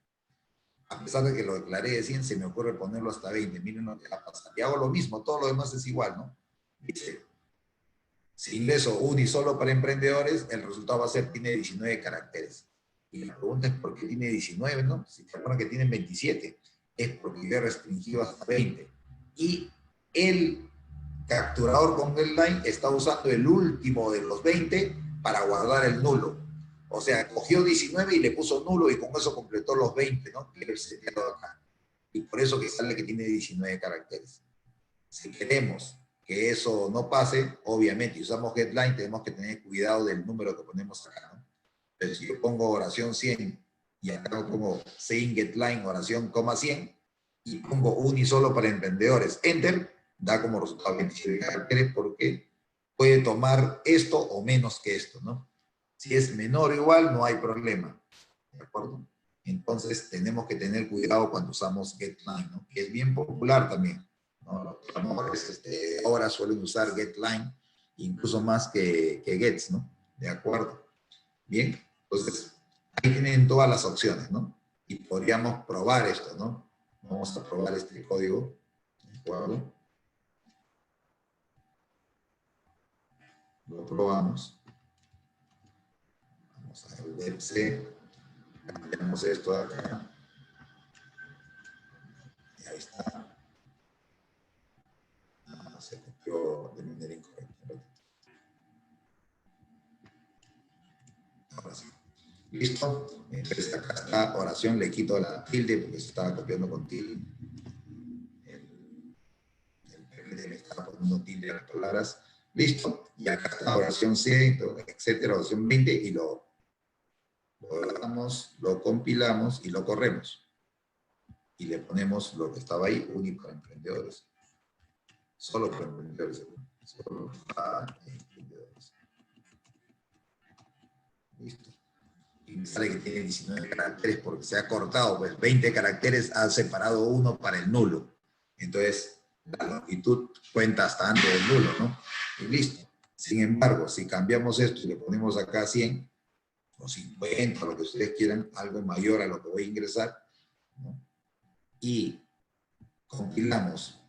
A pesar de que lo declaré de 100, se me ocurre ponerlo hasta 20. Miren lo que va a pasar. Y hago lo mismo, todo lo demás es igual, ¿no? Dice, si ingreso unisolo para emprendedores, el resultado va a ser, tiene 19 caracteres. Y la pregunta es, ¿por qué tiene 19, no? Si te acuerdan que tienen 27, es porque yo he restringido hasta 20. Y el capturador con getLine está usando el último de los 20 para guardar el nulo. O sea, cogió 19 y le puso nulo y con eso completó los 20, ¿no? Que es seteado acá. Y por eso que sale que tiene 19 caracteres. Si queremos que eso no pase, obviamente, y usamos getLine, tenemos que tener cuidado del número que ponemos acá, ¿no? Entonces, si yo pongo oración 100 y acá pongo sayIn_getLine oración, coma 100 y pongo unisolo para emprendedores, enter, da como resultado 27 caracteres porque puede tomar esto o menos que esto, ¿no? Si es menor o igual, no hay problema, ¿de acuerdo? Entonces, tenemos que tener cuidado cuando usamos getLine, ¿no? Que es bien popular también, ¿no? Los programadores ahora suelen usar getLine incluso más que gets, ¿no? ¿De acuerdo? Bien, entonces, ahí tienen todas las opciones, ¿no? Y podríamos probar esto, ¿no? Vamos a probar este código, ¿de acuerdo? Lo probamos. Vamos a ver el C. Cambiamos esto de acá. Y ahí está. No, se copió de manera incorrecta. Ahora sí. ¿Listo? Entonces acá está oración, le quito la tilde porque se estaba copiando con tilde. El PPT le estaba poniendo tilde a las palabras. Listo. Y acá está oración C, etcétera, oración 20 y lo damos, lo compilamos y lo corremos. Y le ponemos lo que estaba ahí, único para emprendedores. Solo para emprendedores. Solo para emprendedores. Listo. Y me sale que tiene 19 caracteres porque se ha cortado, pues 20 caracteres ha separado uno para el nulo. Entonces, la longitud cuenta hasta antes del nulo, ¿no? Y listo. Sin embargo, si cambiamos esto y le ponemos acá 100, o 50, lo que ustedes quieran, algo mayor a lo que voy a ingresar, ¿no? Y compilamos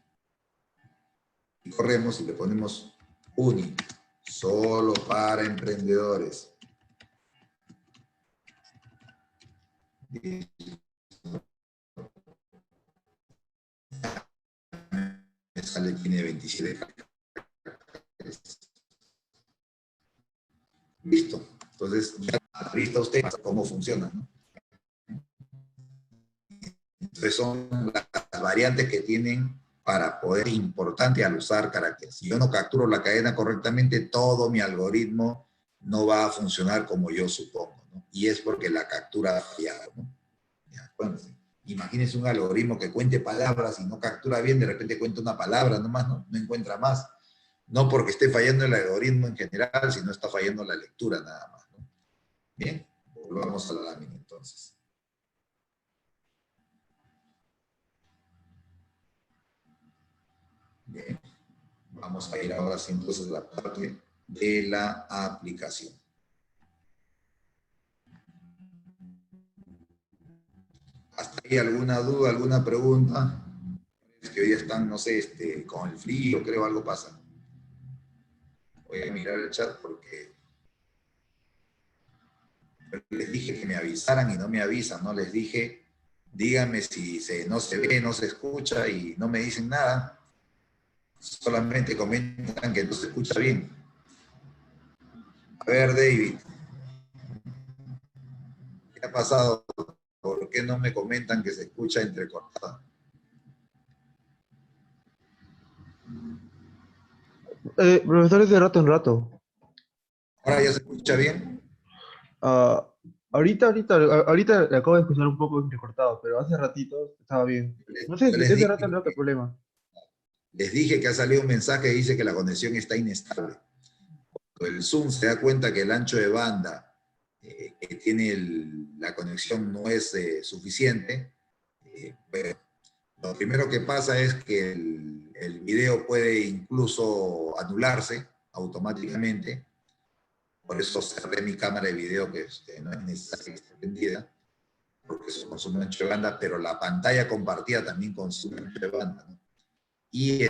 y corremos y le ponemos uni, solo para emprendedores. Me sale, tiene 27 caracteres. Listo. Entonces, ya lista usted cómo funciona, ¿no? Entonces, son las variantes que tienen para poder, importante al usar caracteres. Si yo no capturo la cadena correctamente, todo mi algoritmo no va a funcionar como yo supongo, ¿no? Y es porque la captura ha fallado, ¿no? Ya, acuérdense. Imagínense un algoritmo que cuente palabras y no captura bien, de repente cuenta una palabra nomás, no encuentra más. No porque esté fallando el algoritmo en general, sino está fallando la lectura nada más, ¿no? Bien, volvamos a la lámina entonces. Bien, vamos a ir ahora sí entonces a la parte de la aplicación. ¿Hasta ahí alguna duda, alguna pregunta? Es que hoy están, no sé, con el frío, creo algo pasa. Voy a mirar el chat porque les dije que me avisaran y no me avisan, ¿no? Les dije, díganme si no se ve, no se escucha y no me dicen nada. Solamente comentan que no se escucha bien. A ver, David, ¿qué ha pasado? ¿Por qué no me comentan que se escucha entrecortado? Profesor, es de rato en rato. ¿Ahora ya se escucha bien? Ah, ahorita le acabo de escuchar un poco entrecortado, pero hace ratito estaba bien. No sé, Yo les es de rato en rato dije, el problema. les dije que ha salido un mensaje que dice que la conexión está inestable. El Zoom se da cuenta que el ancho de banda que tiene la conexión no es suficiente. Bueno, lo primero que pasa es que el video puede incluso anularse automáticamente. Por eso cerré mi cámara de video, que no es necesario que esté prendida, porque eso consume ancho de banda, pero la pantalla compartida también consume ancho de banda, ¿no? Y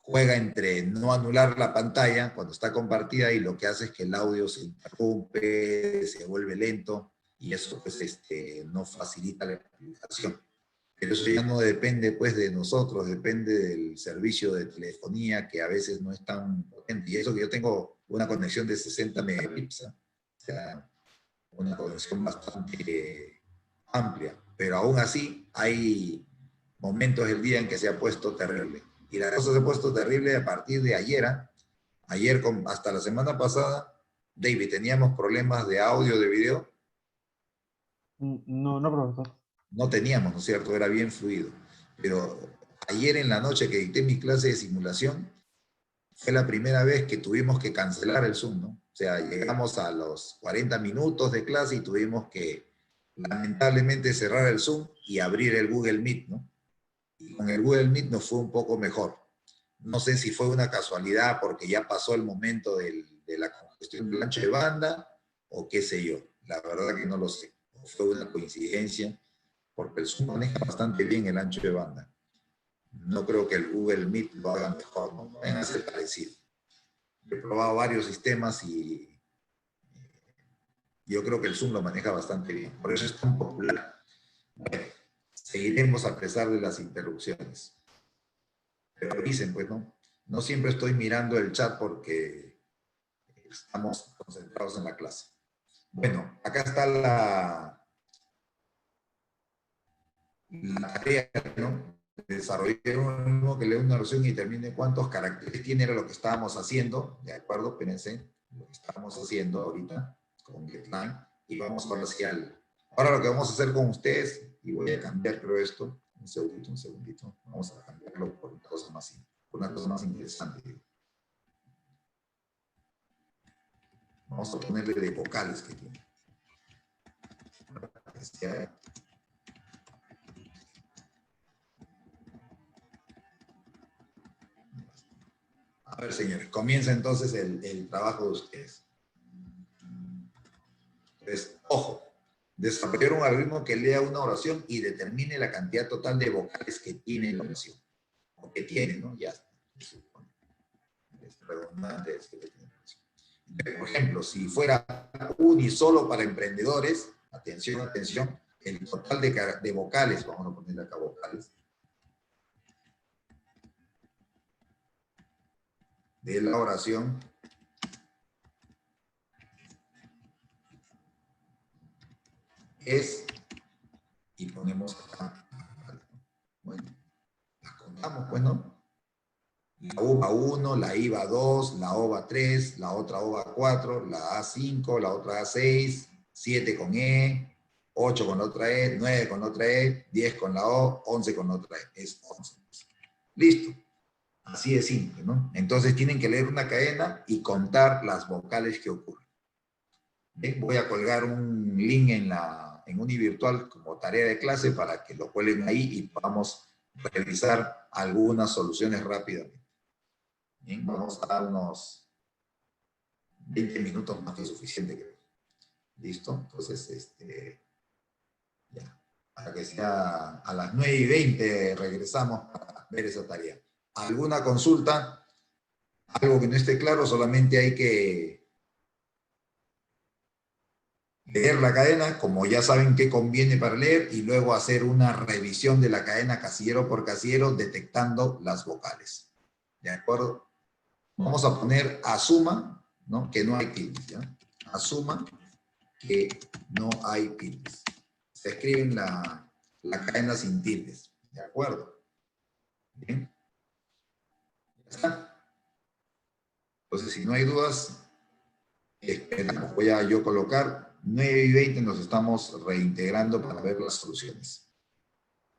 juega entre no anular la pantalla cuando está compartida y lo que hace es que el audio se interrumpe, se vuelve lento y eso pues no facilita la aplicación. Pero eso ya no depende pues de nosotros, depende del servicio de telefonía que a veces no es tan potente. Y eso que yo tengo una conexión de 60 megabits, o sea, una conexión bastante amplia, pero aún así hay momentos del día en que se ha puesto terrible. Y la cosa se ha puesto terrible a partir de ayer. Ayer hasta la semana pasada, David, teníamos problemas de audio, de video. No, profesor. No teníamos, ¿no es cierto? Era bien fluido. Pero ayer en la noche que dicté mi clase de simulación, fue la primera vez que tuvimos que cancelar el Zoom, ¿no? O sea, llegamos a los 40 minutos de clase y tuvimos que lamentablemente cerrar el Zoom y abrir el Google Meet, ¿no? Y con el Google Meet nos fue un poco mejor. No sé si fue una casualidad porque ya pasó el momento de la congestión del ancho de banda o qué sé yo. La verdad que no lo sé. Fue una coincidencia porque el Zoom maneja bastante bien el ancho de banda. No creo que el Google Meet lo haga mejor, ¿no? Van a ser parecido. He probado varios sistemas y yo creo que el Zoom lo maneja bastante bien. Por eso es tan popular. Bueno, seguiremos a pesar de las interrupciones. Pero dicen, pues, ¿no? No siempre estoy mirando el chat porque estamos concentrados en la clase. Bueno, acá está la tarea, ¿no? Desarrollar un algoritmo que lee una oración y determine cuántos caracteres tiene, era lo que estábamos haciendo, ¿de acuerdo? Espérense, lo que estábamos haciendo ahorita con GetLine, y vamos ahora hacia ahora lo que vamos a hacer con ustedes, y voy a cambiar, creo, esto, un segundito, vamos a cambiarlo por una cosa más interesante. Vamos a ponerle de vocales que tiene. A ver, señores, comienza entonces el trabajo de ustedes. Entonces, ojo, desarrollar un algoritmo que lea una oración y determine la cantidad total de vocales que tiene la oración. O que tiene, ¿no? Ya está. Es redundante. Por ejemplo, si fuera unisolo para emprendedores, atención, atención, el total de vocales, vamos a ponerle acá vocales, de la oración es, y ponemos acá, bueno, las contamos, pues, ¿no? La U va 1, la I va 2, la O va 3, la otra O va 4, la A 5, la otra A 6, 7 con E, 8 con la otra E, 9 con la otra E, 10 con la O, 11 con la otra E. Es 11. Listo. Así de simple, ¿no? Entonces tienen que leer una cadena y contar las vocales que ocurren. Bien, voy a colgar un link en UniVirtual como tarea de clase para que lo cuelguen ahí y podamos revisar algunas soluciones rápidamente. Bien, vamos a dar unos 20 minutos más que suficiente, creo. ¿Listo? Entonces, ya. Para que sea a las 9:20 regresamos para ver esa tarea. ¿Alguna consulta? Algo que no esté claro, solamente hay que leer la cadena, como ya saben qué conviene para leer, y luego hacer una revisión de la cadena casillero por casillero, detectando las vocales. ¿De acuerdo? Vamos a poner asuma, ¿no? Que no hay tildes, ¿ya? Asuma que no hay tildes. Se escriben la cadena sin tildes. ¿De acuerdo? Bien. Ya está. Entonces, si no hay dudas, esperamos. Voy a yo colocar 9:20, nos estamos reintegrando para ver las soluciones.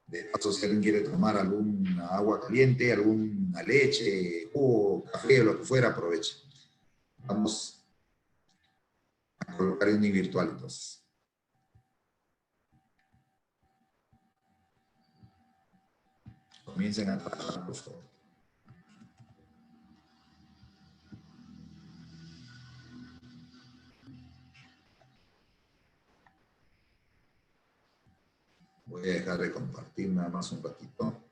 De paso, si alguien quiere tomar alguna agua caliente, alguna leche, jugo, café o lo que fuera, aproveche. Vamos a colocar en virtual entonces. Comiencen a trabajar, por favor. Voy a dejar de compartir nada más un ratito.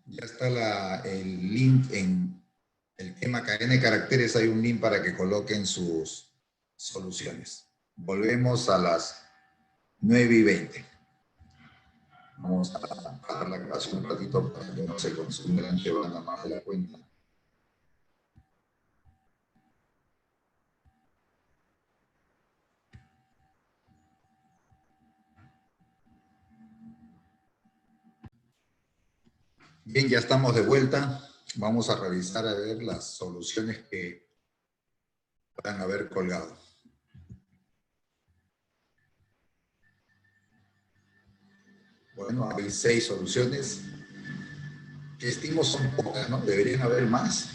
Ya está el link en el tema cadena de caracteres hay un link para que coloquen sus soluciones. Volvemos a las 9:20. Vamos a parar la grabación un ratito para que no se consuma la más de la cuenta. Bien, ya estamos de vuelta. Vamos a revisar a ver las soluciones que puedan haber colgado. Bueno, hay 6 soluciones que estimo son pocas, ¿no? Deberían haber más.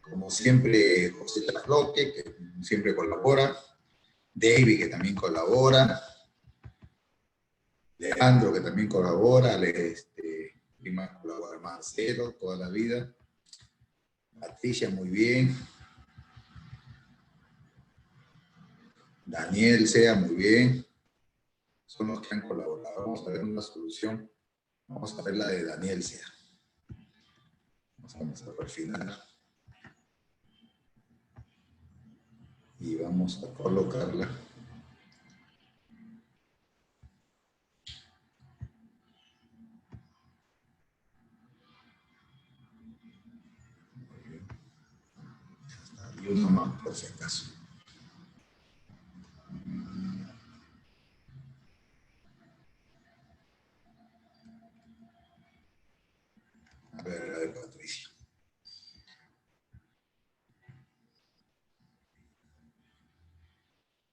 Como siempre, José Trasloque, que siempre colabora. David, que también colabora. Leandro, que también colabora. Prima colabora Marcelo toda la vida. Patricia, muy bien. Daniel Sea, muy bien. Son los que han colaborado. Vamos a ver una solución. Vamos a ver la de Daniel Sea. Vamos a perfilar. Y vamos a colocarla. Muy bien. Y uno más por si acaso. A ver, la de Patricia.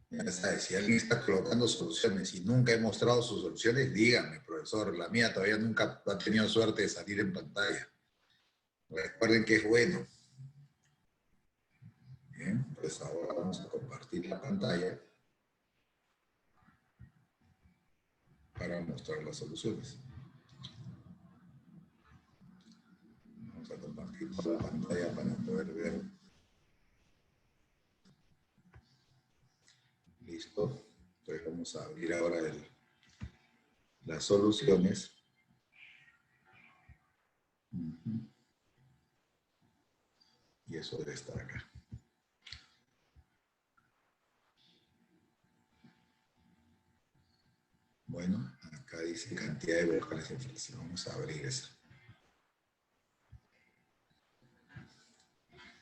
Ya sabes, si alguien está colocando soluciones y nunca he mostrado sus soluciones, díganme, profesor. La mía todavía nunca ha tenido suerte de salir en pantalla. Recuerden que es bueno. Bien, pues ahora vamos a compartir la pantalla para mostrar las soluciones. Vamos a compartir toda la pantalla para poder ver. Listo. Entonces vamos a abrir ahora las soluciones. Y eso debe estar acá. Bueno, acá dice cantidad de vocales en frase. Vamos a abrir esa.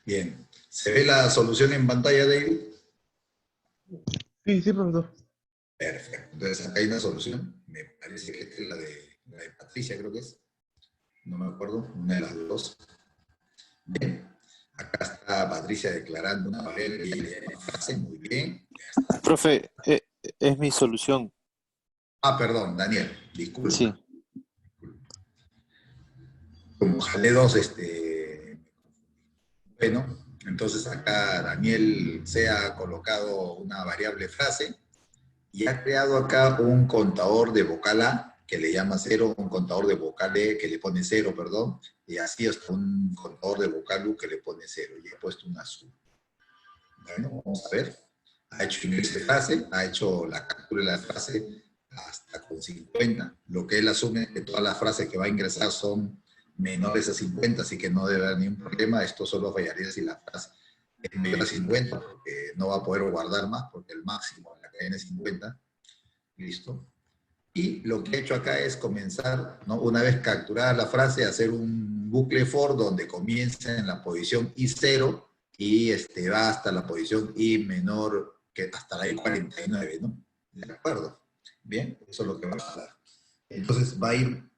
Bien. ¿Se ve la solución en pantalla, David? Sí, sí, profesor. Perfecto. Entonces acá hay una solución. Me parece que esta es la de Patricia, creo que es. No me acuerdo. Una de las dos. Bien. Acá está Patricia declarando una frase. Muy bien. Ya está. Profe, es mi solución. Ah, perdón, Daniel. Disculpa. Sí. Como jalé dos, bueno, entonces acá Daniel se ha colocado una variable frase y ha creado acá un contador de vocal A que le llama 0, un contador de vocal E que le pone 0, perdón, y así hasta un contador de vocal U que le pone 0 y he puesto un azul. Bueno, vamos a ver. Ha hecho ingreso de frase, ha hecho la captura de la frase hasta con 50. Lo que él asume es que todas las frases que va a ingresar son menores a 50, así que no debe haber ningún problema. Esto solo fallaría si la frase es menor a 50, porque no va a poder guardar más, porque el máximo en la cadena es 50. Listo. Y lo que he hecho acá es comenzar, ¿no? Una vez capturada la frase, hacer un bucle for donde comienza en la posición I0 y va hasta la posición I menor, que hasta la I49, ¿no? ¿De acuerdo? Bien, eso es lo que va a pasar. Entonces va a ir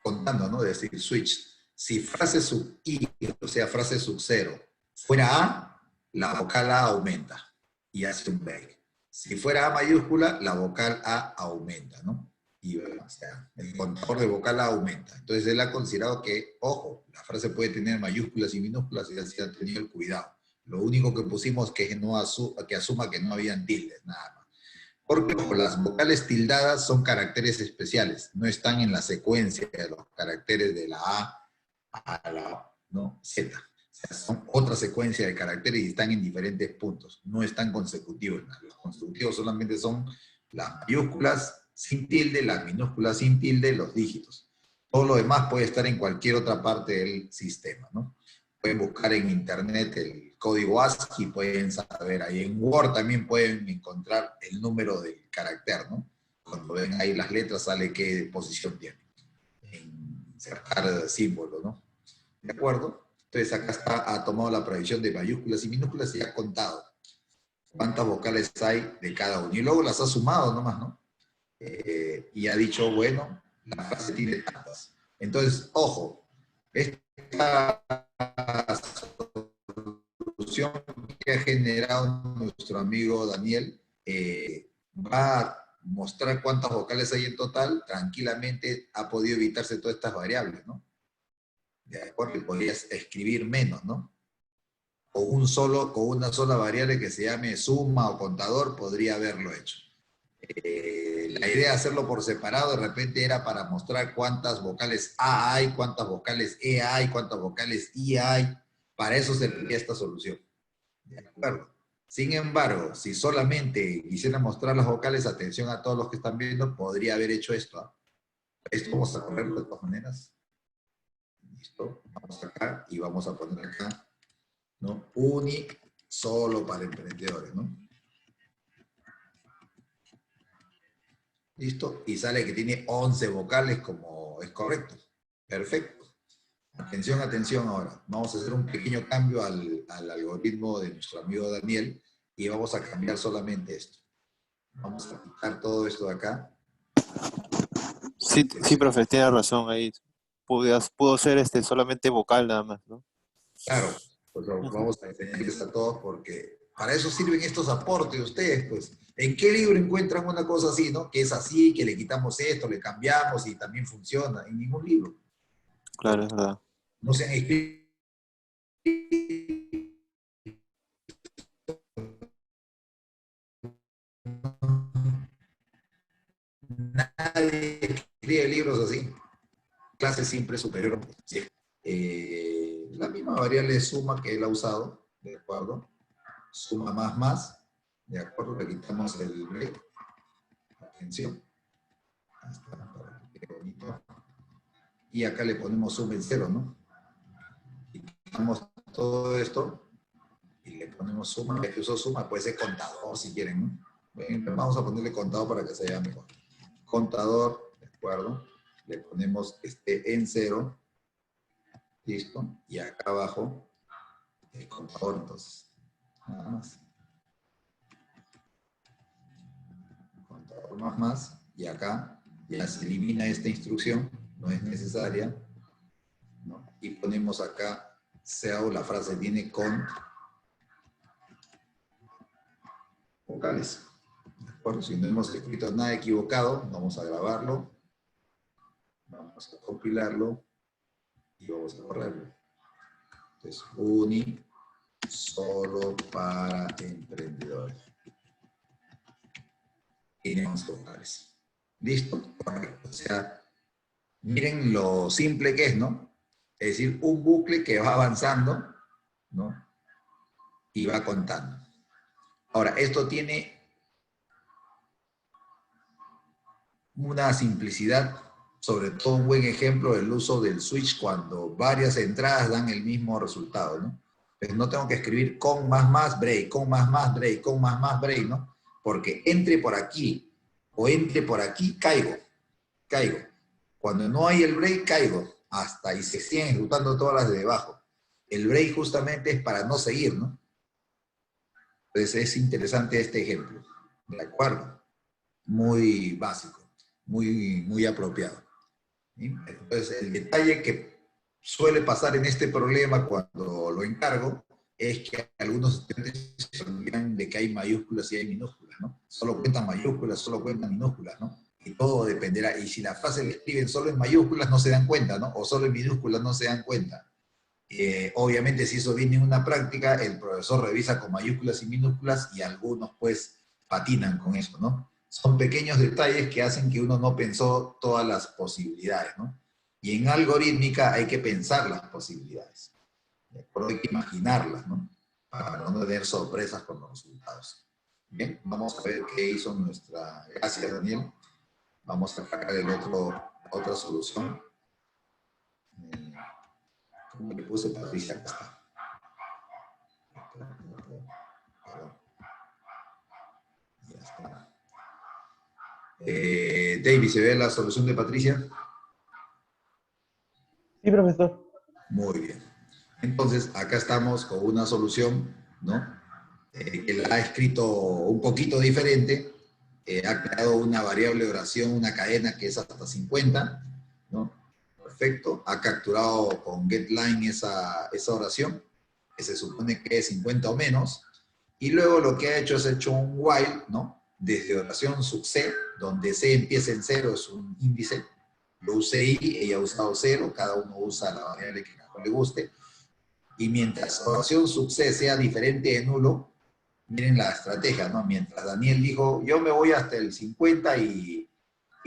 contando, ¿no? Es decir, switch. Si frase sub I, o sea, frase sub 0, fuera A, la vocal A aumenta y hace un break. Si fuera A mayúscula, la vocal A aumenta, ¿no? Y o sea, el contador de vocal A aumenta. Entonces él ha considerado que, ojo, la frase puede tener mayúsculas y minúsculas y así ha tenido el cuidado. Lo único que pusimos que asuma que no habían tildes, nada más. Porque ojo, las vocales tildadas son caracteres especiales, no están en la secuencia de los caracteres de la A a la Z. O sea, son otra secuencia de caracteres y están en diferentes puntos, no están consecutivos. Los consecutivos solamente son las mayúsculas sin tilde, las minúsculas sin tilde, los dígitos. Todo lo demás puede estar en cualquier otra parte del sistema, ¿no? pueden buscar en internet el código ASCII, pueden saber ahí en Word también pueden encontrar el número del carácter, ¿no? Cuando ven ahí las letras sale qué posición tiene. Insertar símbolo, ¿no? ¿De acuerdo? Entonces acá está, ha tomado la previsión de mayúsculas y minúsculas y ha contado cuántas vocales hay de cada uno. Y luego las ha sumado nomás, ¿no? Y ha dicho, bueno, la frase tiene tantas. Entonces, ojo, esta solución que ha generado nuestro amigo Daniel va a mostrar cuántas vocales hay en total, tranquilamente ha podido evitarse todas estas variables, ¿no? De acuerdo, podrías escribir menos, ¿no? Con una sola variable que se llame suma o contador, podría haberlo hecho. La idea de hacerlo por separado de repente era para mostrar cuántas vocales A hay, cuántas vocales E hay, cuántas vocales I hay. Para eso serviría esta solución. ¿De acuerdo? Sin embargo, si solamente quisiera mostrar las vocales, atención a todos los que están viendo, podría haber hecho esto. ¿Ah? Esto vamos a correrlo de todas maneras. Listo. Vamos acá y vamos a poner acá, ¿no? Unic solo para emprendedores, ¿no? ¿Listo? Y sale que tiene 11 vocales como es correcto. Perfecto. Atención, atención ahora. Vamos a hacer un pequeño cambio al algoritmo de nuestro amigo Daniel y vamos a cambiar solamente esto. Vamos a quitar todo esto de acá. Sí, sí, profe, tiene razón ahí. Pudo ser solamente vocal nada más, ¿no? Claro, pues vamos a enseñarles a todos porque para eso sirven estos aportes de ustedes, pues. ¿En qué libro encuentran una cosa así, no? Que es así, que le quitamos esto, le cambiamos y también funciona. En ningún libro. Claro, es verdad. No se han escrito. Nadie escribe libros así. Clase siempre superior. Sí. La misma variable suma que él ha usado, ¿de acuerdo? Suma más, ¿de acuerdo? Le quitamos el break. Atención. Ahí está, para que quede bonito. Y acá le ponemos suma en cero, ¿no? Quitamos todo esto y le ponemos suma. El que usó suma puede ser contador si quieren, ¿no? Bueno, vamos a ponerle contador para que se vea mejor. Contador, ¿de acuerdo? Le ponemos en cero. Listo. Y acá abajo el contador, entonces. Nada más. Contador más. Y acá ya se elimina esta instrucción. No es necesaria. ¿No? Y ponemos acá, la frase tiene cont vocales. ¿De acuerdo? Si no hemos escrito nada equivocado, vamos a grabarlo. Vamos a compilarlo. Y vamos a correrlo. Entonces, uni solo para emprendedores. Tiene 11 vocales. ¿Listo? Correcto. O sea, miren lo simple que es, ¿no? Es decir, un bucle que va avanzando, ¿no? Y va contando. Ahora, esto tiene una simplicidad, sobre todo un buen ejemplo del uso del switch cuando varias entradas dan el mismo resultado, ¿no? Pues no tengo que escribir con más break, con más break, con más break, ¿no? Porque entre por aquí o entre por aquí, caigo. Cuando no hay el break, caigo. Hasta y se siguen ejecutando todas las de debajo. El break justamente es para no seguir, ¿no? Entonces es interesante este ejemplo. ¿De acuerdo? Muy básico, muy apropiado. ¿Sí? Entonces el detalle que suele pasar en este problema cuando lo encargo es que algunos estudiantes se olvidan de que hay mayúsculas y hay minúsculas, ¿no? Solo cuentan mayúsculas, solo cuentan minúsculas, ¿no? Y todo dependerá. Y si la frase la escriben solo en mayúsculas no se dan cuenta, ¿no? O solo en minúsculas no se dan cuenta. Obviamente si eso viene en una práctica, el profesor revisa con mayúsculas y minúsculas y algunos pues patinan con eso, ¿no? Son pequeños detalles que hacen que uno no pensó todas las posibilidades, ¿no? Y en algorítmica hay que pensar las posibilidades. ¿De acuerdo? Hay que imaginarlas, ¿no? Para no tener sorpresas con los resultados. Bien, vamos a ver qué hizo nuestra... Gracias, Daniel. Vamos a sacar otra solución. ¿Cómo le puse Patricia? Acá está. David, ¿se ve la solución de Patricia? Sí, profesor. Muy bien. Entonces, acá estamos con una solución, ¿no? Que la ha escrito un poquito diferente. Ha creado una variable de oración, una cadena que es hasta 50, ¿no? Perfecto. Ha capturado con getLine esa oración, que se supone que es 50 o menos. Y luego lo que ha hecho es hecho un while, ¿no? Desde oración sub C, donde C empieza en 0, es un índice. Yo usé I, ella ha usado 0, cada uno usa la variable que mejor le guste. Y mientras oración sub C sea diferente de nulo, miren la estrategia, ¿no? Mientras Daniel dijo, yo me voy hasta el 50 y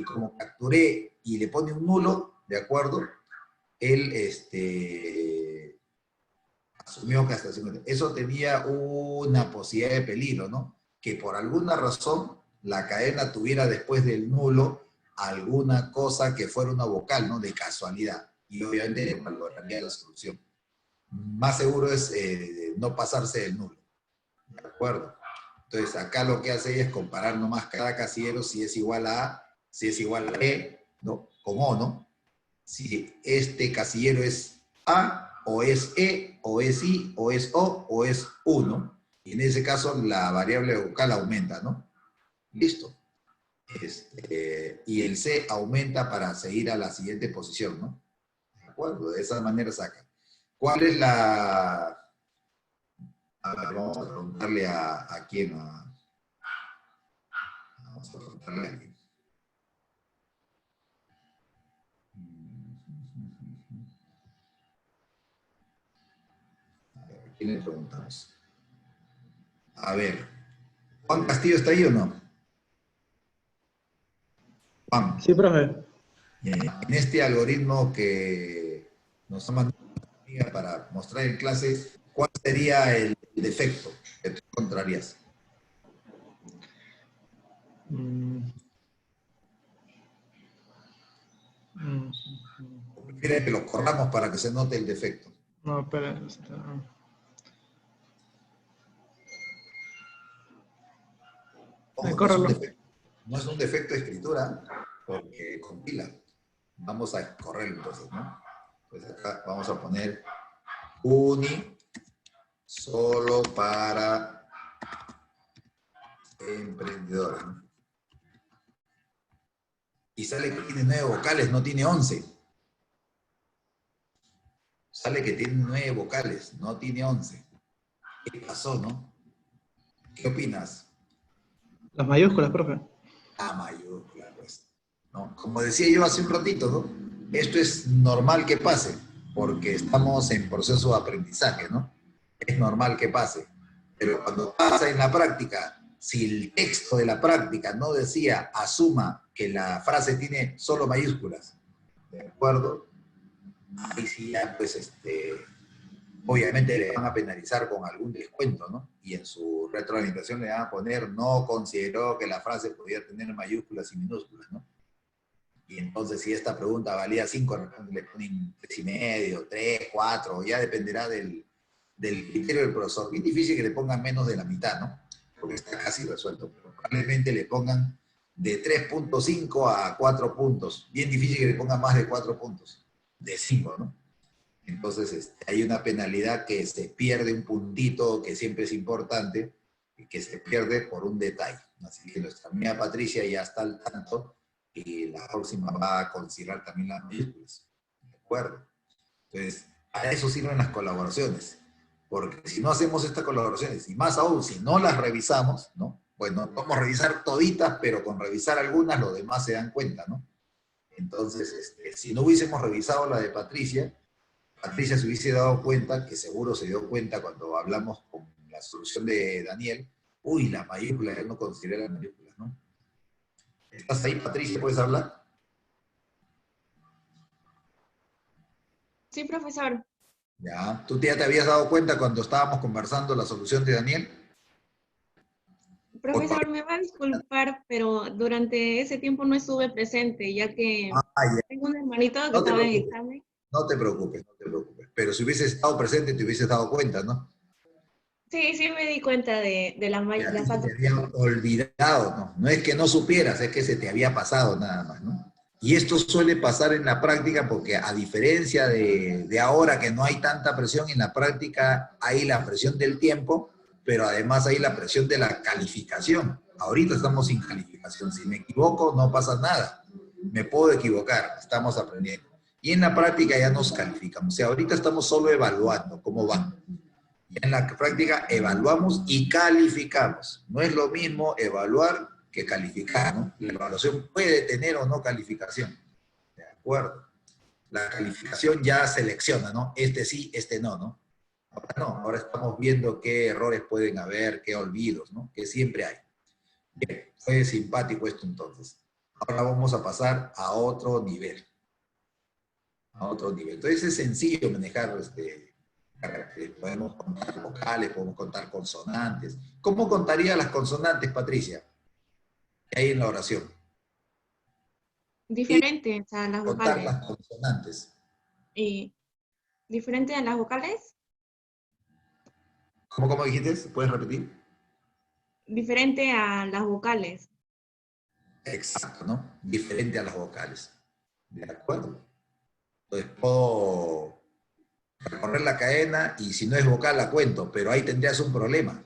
como capturé y le pone un nulo, ¿de acuerdo? Él asumió que hasta el 50. Eso tenía una posibilidad de peligro, ¿no? Que por alguna razón la cadena tuviera después del nulo alguna cosa que fuera una vocal, ¿no? De casualidad. Y obviamente le valoraría la solución. Más seguro es no pasarse del nulo. ¿De acuerdo? Entonces acá lo que hace es comparar nomás cada casillero si es igual a A, si es igual a E, ¿no? Con O, ¿no? Si este casillero es A, o es E, o es I, o es O es U, ¿no? Y en ese caso la variable vocal aumenta, ¿no? Listo. Y el C aumenta para seguir a la siguiente posición, ¿no? ¿De acuerdo? De esa manera saca. ¿Cuál es la...? A ver, vamos a preguntarle a quién. Vamos a preguntarle a alguien. A ver, ¿a quién le preguntamos? A ver, ¿Juan Castillo está ahí o no? Juan, Sí, profe. en este algoritmo que nos ha mandado una amiga para mostrar en clase, ¿cuál sería el defecto que tú encontrarías? Mm, mm, ¿O prefieres que lo corramos para que se note el defecto? No, espera. Ojo, Córrelo. no es un defecto de escritura, porque compila. Vamos a correrlo entonces, ¿no? Pues acá vamos a poner uni solo para emprendedores, ¿no? Y sale que tiene 9 vocales, no tiene 11. Sale que tiene 9 vocales, no tiene 11. ¿Qué pasó, no? ¿Qué opinas? Las mayúsculas, profe. La mayúscula, pues. ¿No? Como decía yo hace un ratito, ¿no? Esto es normal que pase, porque estamos en proceso de aprendizaje, ¿no? Es normal que pase. Pero cuando pasa en la práctica, si el texto de la práctica no decía, asuma que la frase tiene solo mayúsculas, ¿de acuerdo? Ahí sí ya, pues, obviamente le van a penalizar con algún descuento, ¿no? Y en su retroalimentación le van a poner, no consideró que la frase podía tener mayúsculas y minúsculas, ¿no? Y entonces, si esta pregunta valía 5, le ponen 3,5, 3, 4, ya dependerá del criterio del profesor. Bien difícil que le pongan menos de la mitad, ¿no? Porque está casi resuelto. Pero probablemente le pongan de 3,5 a 4 puntos. Bien difícil que le pongan más de 4 puntos. De 5, ¿no? Entonces, hay una penalidad que se pierde un puntito, que siempre es importante, y que se pierde por un detalle. Así que nuestra amiga Patricia ya está al tanto y la próxima va a considerar también las mayúsculas. ¿De acuerdo? Entonces, para eso sirven las colaboraciones. Porque si no hacemos estas colaboraciones, y más aún si no las revisamos, ¿no? Bueno, vamos a revisar toditas, pero con revisar algunas, los demás se dan cuenta, ¿no? Entonces, si no hubiésemos revisado la de Patricia se hubiese dado cuenta, que seguro se dio cuenta cuando hablamos con la solución de Daniel, uy, las mayúsculas, él no considera las mayúsculas, ¿no? ¿Estás ahí, Patricia? ¿Puedes hablar? Sí, profesor. Ya. ¿Tú ya te habías dado cuenta cuando estábamos conversando la solución de Daniel? Profesor, me va a disculpar, pero durante ese tiempo no estuve presente, ya que Ya. tengo un hermanito que No te estaba en preocupes, examen. no te preocupes, no te preocupes. Pero si hubieses estado presente, te hubieses dado cuenta, ¿no? Sí, sí me di cuenta de Que a ti las se te faltas. había olvidado, ¿no? No es que no supieras, es que se te había pasado nada más, ¿no? Y esto suele pasar en la práctica porque a diferencia de ahora que no hay tanta presión, en la práctica hay la presión del tiempo, pero además hay la presión de la calificación. Ahorita estamos sin calificación. Si me equivoco, no pasa nada. Me puedo equivocar, estamos aprendiendo. Y en la práctica ya nos calificamos. O sea, ahorita estamos solo evaluando cómo van. Ya en la práctica evaluamos y calificamos. No es lo mismo evaluar que calificar, ¿no? La evaluación puede tener o no calificación. ¿De acuerdo? La calificación ya selecciona, ¿no? Este sí, este no, ¿no? Ahora no, ahora estamos viendo qué errores pueden haber, qué olvidos, ¿no? Que siempre hay. Bien, fue simpático esto entonces. Ahora vamos a pasar a otro nivel. A otro nivel. Entonces es sencillo manejar caracteres. Podemos contar vocales, podemos contar consonantes. ¿Cómo contaría las consonantes, Patricia? Que hay en la oración. Diferentes a las Contar vocales. las consonantes. Y diferente a las vocales, ¿Cómo dijiste? ¿Puedes repetir? diferente a las vocales. Exacto, ¿no? Diferente a las vocales. ¿De acuerdo? Entonces puedo recorrer la cadena y si no es vocal la cuento, pero ahí tendrías un problema.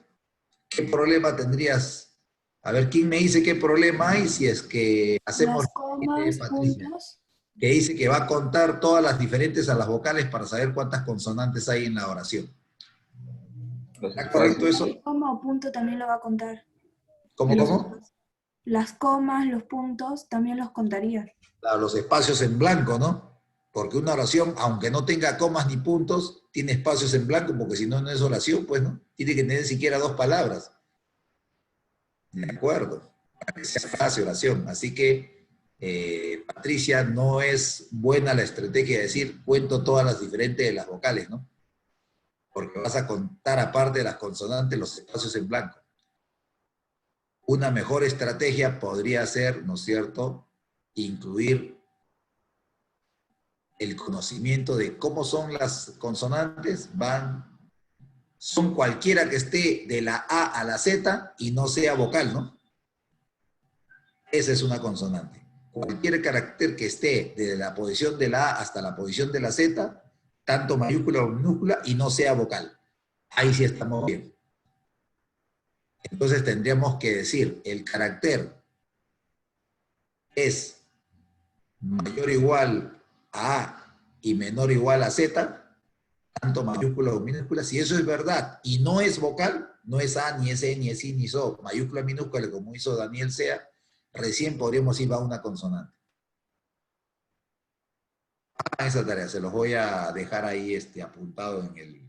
¿Qué problema tendrías? A ver, ¿quién me dice qué problema hay si es que hacemos Las comas, Patricia? puntos. Que dice que va a contar todas las diferentes a las vocales para saber cuántas consonantes hay en la oración. ¿Está correcto eso? Coma o punto también lo va a contar. ¿Cómo? Las comas, los puntos, también los contaría. Los espacios en blanco, ¿no? Porque una oración, aunque no tenga comas ni puntos, tiene espacios en blanco, porque si no, no es oración, pues, ¿no? Tiene que tener siquiera 2 palabras. De acuerdo. Para que sea fácil oración. Así que, Patricia, no es buena la estrategia de decir, cuento todas las diferentes de las vocales, ¿no? Porque vas a contar, aparte de las consonantes, los espacios en blanco. Una mejor estrategia podría ser, ¿no es cierto?, incluir el conocimiento de cómo son las consonantes, son cualquiera que esté de la A a la Z y no sea vocal, ¿no? Esa es una consonante. Cualquier carácter que esté desde la posición de la A hasta la posición de la Z, tanto mayúscula o minúscula, y no sea vocal. Ahí sí estamos bien. Entonces tendríamos que decir, el carácter es mayor o igual a A y menor o igual a Z, tanto mayúscula o minúscula. Si eso es verdad y no es vocal, no es A, ni es E, ni es I, ni es O, mayúscula, minúscula, como hizo Daniel Sea, recién podríamos ir a una consonante. Esa tarea, se los voy a dejar ahí apuntado en el...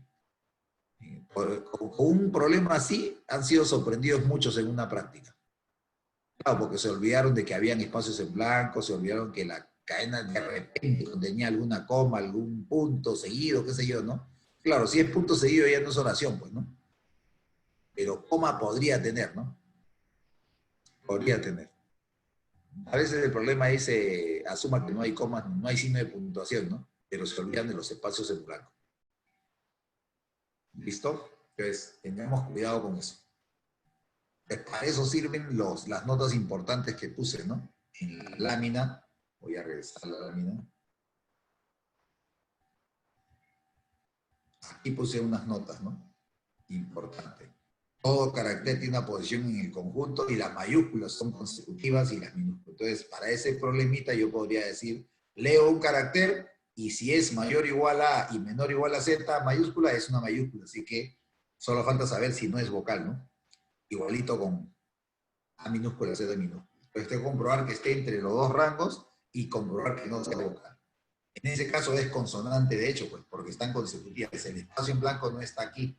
Con un problema así, han sido sorprendidos muchos en una práctica. Claro, porque se olvidaron de que habían espacios en blanco, se olvidaron que la cadena de repente contenía alguna coma, algún punto seguido, qué sé yo, ¿no? Claro, si es punto seguido ya no es oración, pues, ¿no? Pero coma podría tener, ¿no? Podría tener. A veces el problema es, asuma que no hay comas, no hay signo de puntuación, ¿no? Pero se olvidan de los espacios en blanco. ¿Listo? Entonces, tengamos cuidado con eso. Para eso sirven las notas importantes que puse, ¿no? En la lámina. Voy a regresar a la lámina. Aquí puse unas notas, ¿no? Importante. Todo carácter tiene una posición en el conjunto y las mayúsculas son consecutivas y las minúsculas. Entonces, para ese problemita yo podría decir, leo un carácter y si es mayor o igual a y menor o igual a Z mayúscula, es una mayúscula. Así que solo falta saber si no es vocal, ¿no? Igualito con A minúscula, Z minúscula. Entonces tengo que comprobar que esté entre los dos rangos y comprobar que no sea vocal. En ese caso es consonante, de hecho, pues, porque están consecutivas. El espacio en blanco no está aquí.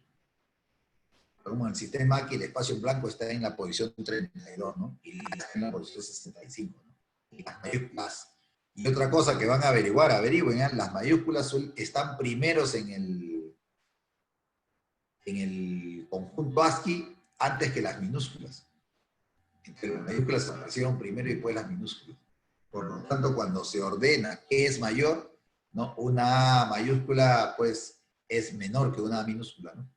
Como en el sistema aquí, el espacio en blanco está en la posición 32, ¿no? Y está en la posición 65, ¿no? Y las mayúsculas. Y otra cosa que van a averiguar, averigüen, ¿eh? Las mayúsculas están primeros en el conjunto ASCII antes que las minúsculas. Entonces las mayúsculas aparecieron primero y después las minúsculas. Por lo tanto, cuando se ordena qué es mayor, ¿no? Una A mayúscula, pues, es menor que una A minúscula, ¿no?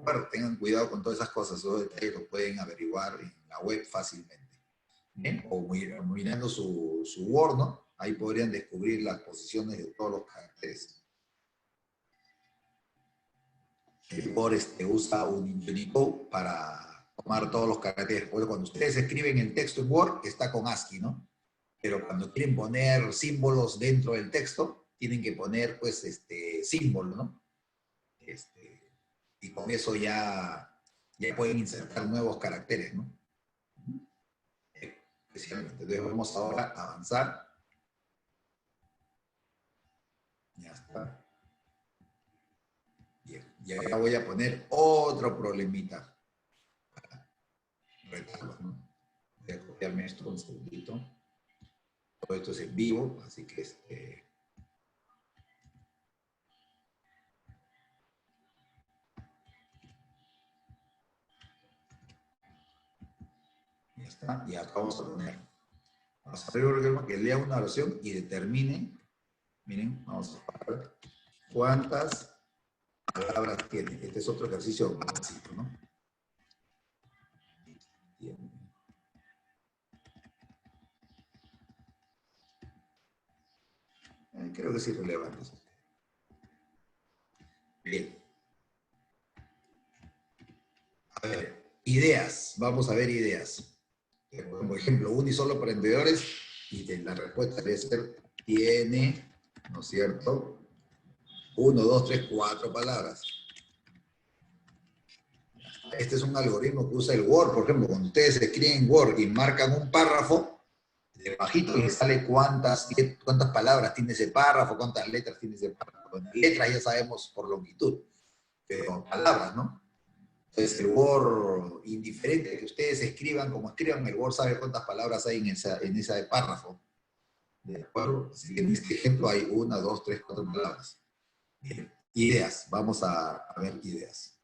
Bueno, tengan cuidado con todas esas cosas, esos detalles los pueden averiguar en la web fácilmente. ¿Bien? O mirando su Word, ¿no? Ahí podrían descubrir las posiciones de todos los caracteres. El Word usa un Unicode para tomar todos los caracteres. Por cuando ustedes escriben el texto en Word, está con ASCII, ¿no? Pero cuando quieren poner símbolos dentro del texto, tienen que poner, pues, símbolo, ¿no? Y con eso ya pueden insertar nuevos caracteres, ¿no? Especialmente. Entonces vamos ahora a avanzar. Ya está. Bien. Y ahora voy a poner otro problemita para retarlo, ¿no? Voy a copiarme esto un segundito. Todo esto es en vivo, así que ya está. Y acá vamos a poner. Vamos a ver que lea una oración y determine. Miren, vamos a ver cuántas palabras tiene. Este es otro ejercicio básico, ¿no? Creo que es irrelevante. Bien. A ver, ideas. Vamos a ver ideas. Por ejemplo, un y solo para emprendedores, y la respuesta debe ser, tiene, ¿no es cierto? 1, 2, 3, 4 palabras. Este es un algoritmo que usa el Word. Por ejemplo, cuando ustedes escriben Word y marcan un párrafo, debajito les sale cuántas palabras tiene ese párrafo, cuántas letras tiene ese párrafo. Bueno, letras ya sabemos por longitud, pero palabras, ¿no? Entonces el Word, indiferente que ustedes escriban como escriban, el Word sabe cuántas palabras hay en ese párrafo. ¿De acuerdo? Así que en este ejemplo hay 1, 2, 3, 4 palabras. Bien. Ideas. Vamos a ver ideas.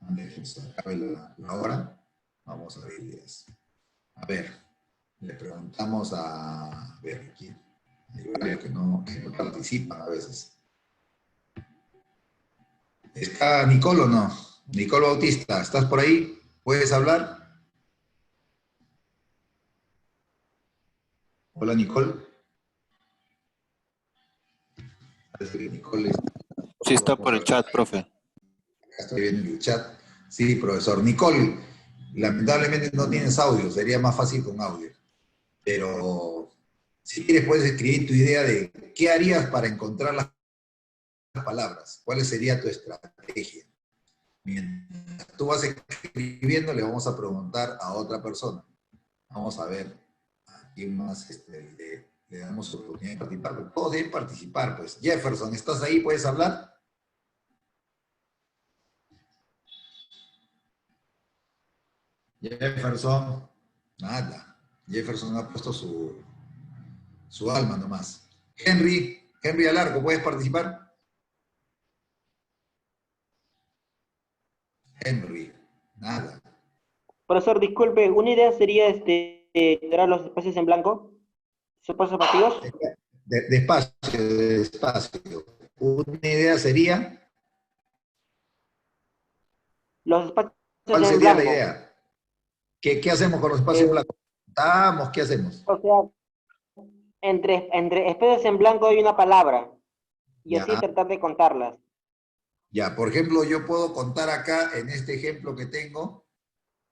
Antes de que se acabe la hora, vamos a ver ideas. A ver, le preguntamos a ver aquí. Hay varios que no participan a veces. ¿Está Nicole o no? Nicole Bautista, ¿estás por ahí? ¿Puedes hablar? Hola, Nicole. Parece que Nicole Sí, está por el chat, profe. Acá estoy viendo el chat. Sí, profesor. Nicole, lamentablemente no tienes audio, sería más fácil con audio. Pero si quieres puedes escribir tu idea de qué harías para encontrar las palabras. ¿Cuál sería tu estrategia? Mientras tú vas escribiendo, le vamos a preguntar a otra persona. Vamos a ver a quién más le damos oportunidad de participar. Pero todos deben participar, pues. Jefferson, ¿estás ahí? ¿Puedes hablar? Jefferson, nada. Jefferson ha puesto su alma nomás. Henry Alarco, ¿puedes participar? Henry, nada. Profesor, disculpe, una idea sería generar los espacios en blanco, espacios vacíos. Despacio. Una idea sería. Los espacios ¿Cuál en sería blanco. la idea? ¿Qué hacemos con los espacios en blanco? ¿Qué hacemos? O sea, entre espacios en blanco hay una palabra, y Ya. así tratar de contarlas. Ya, por ejemplo, yo puedo contar acá, en este ejemplo que tengo,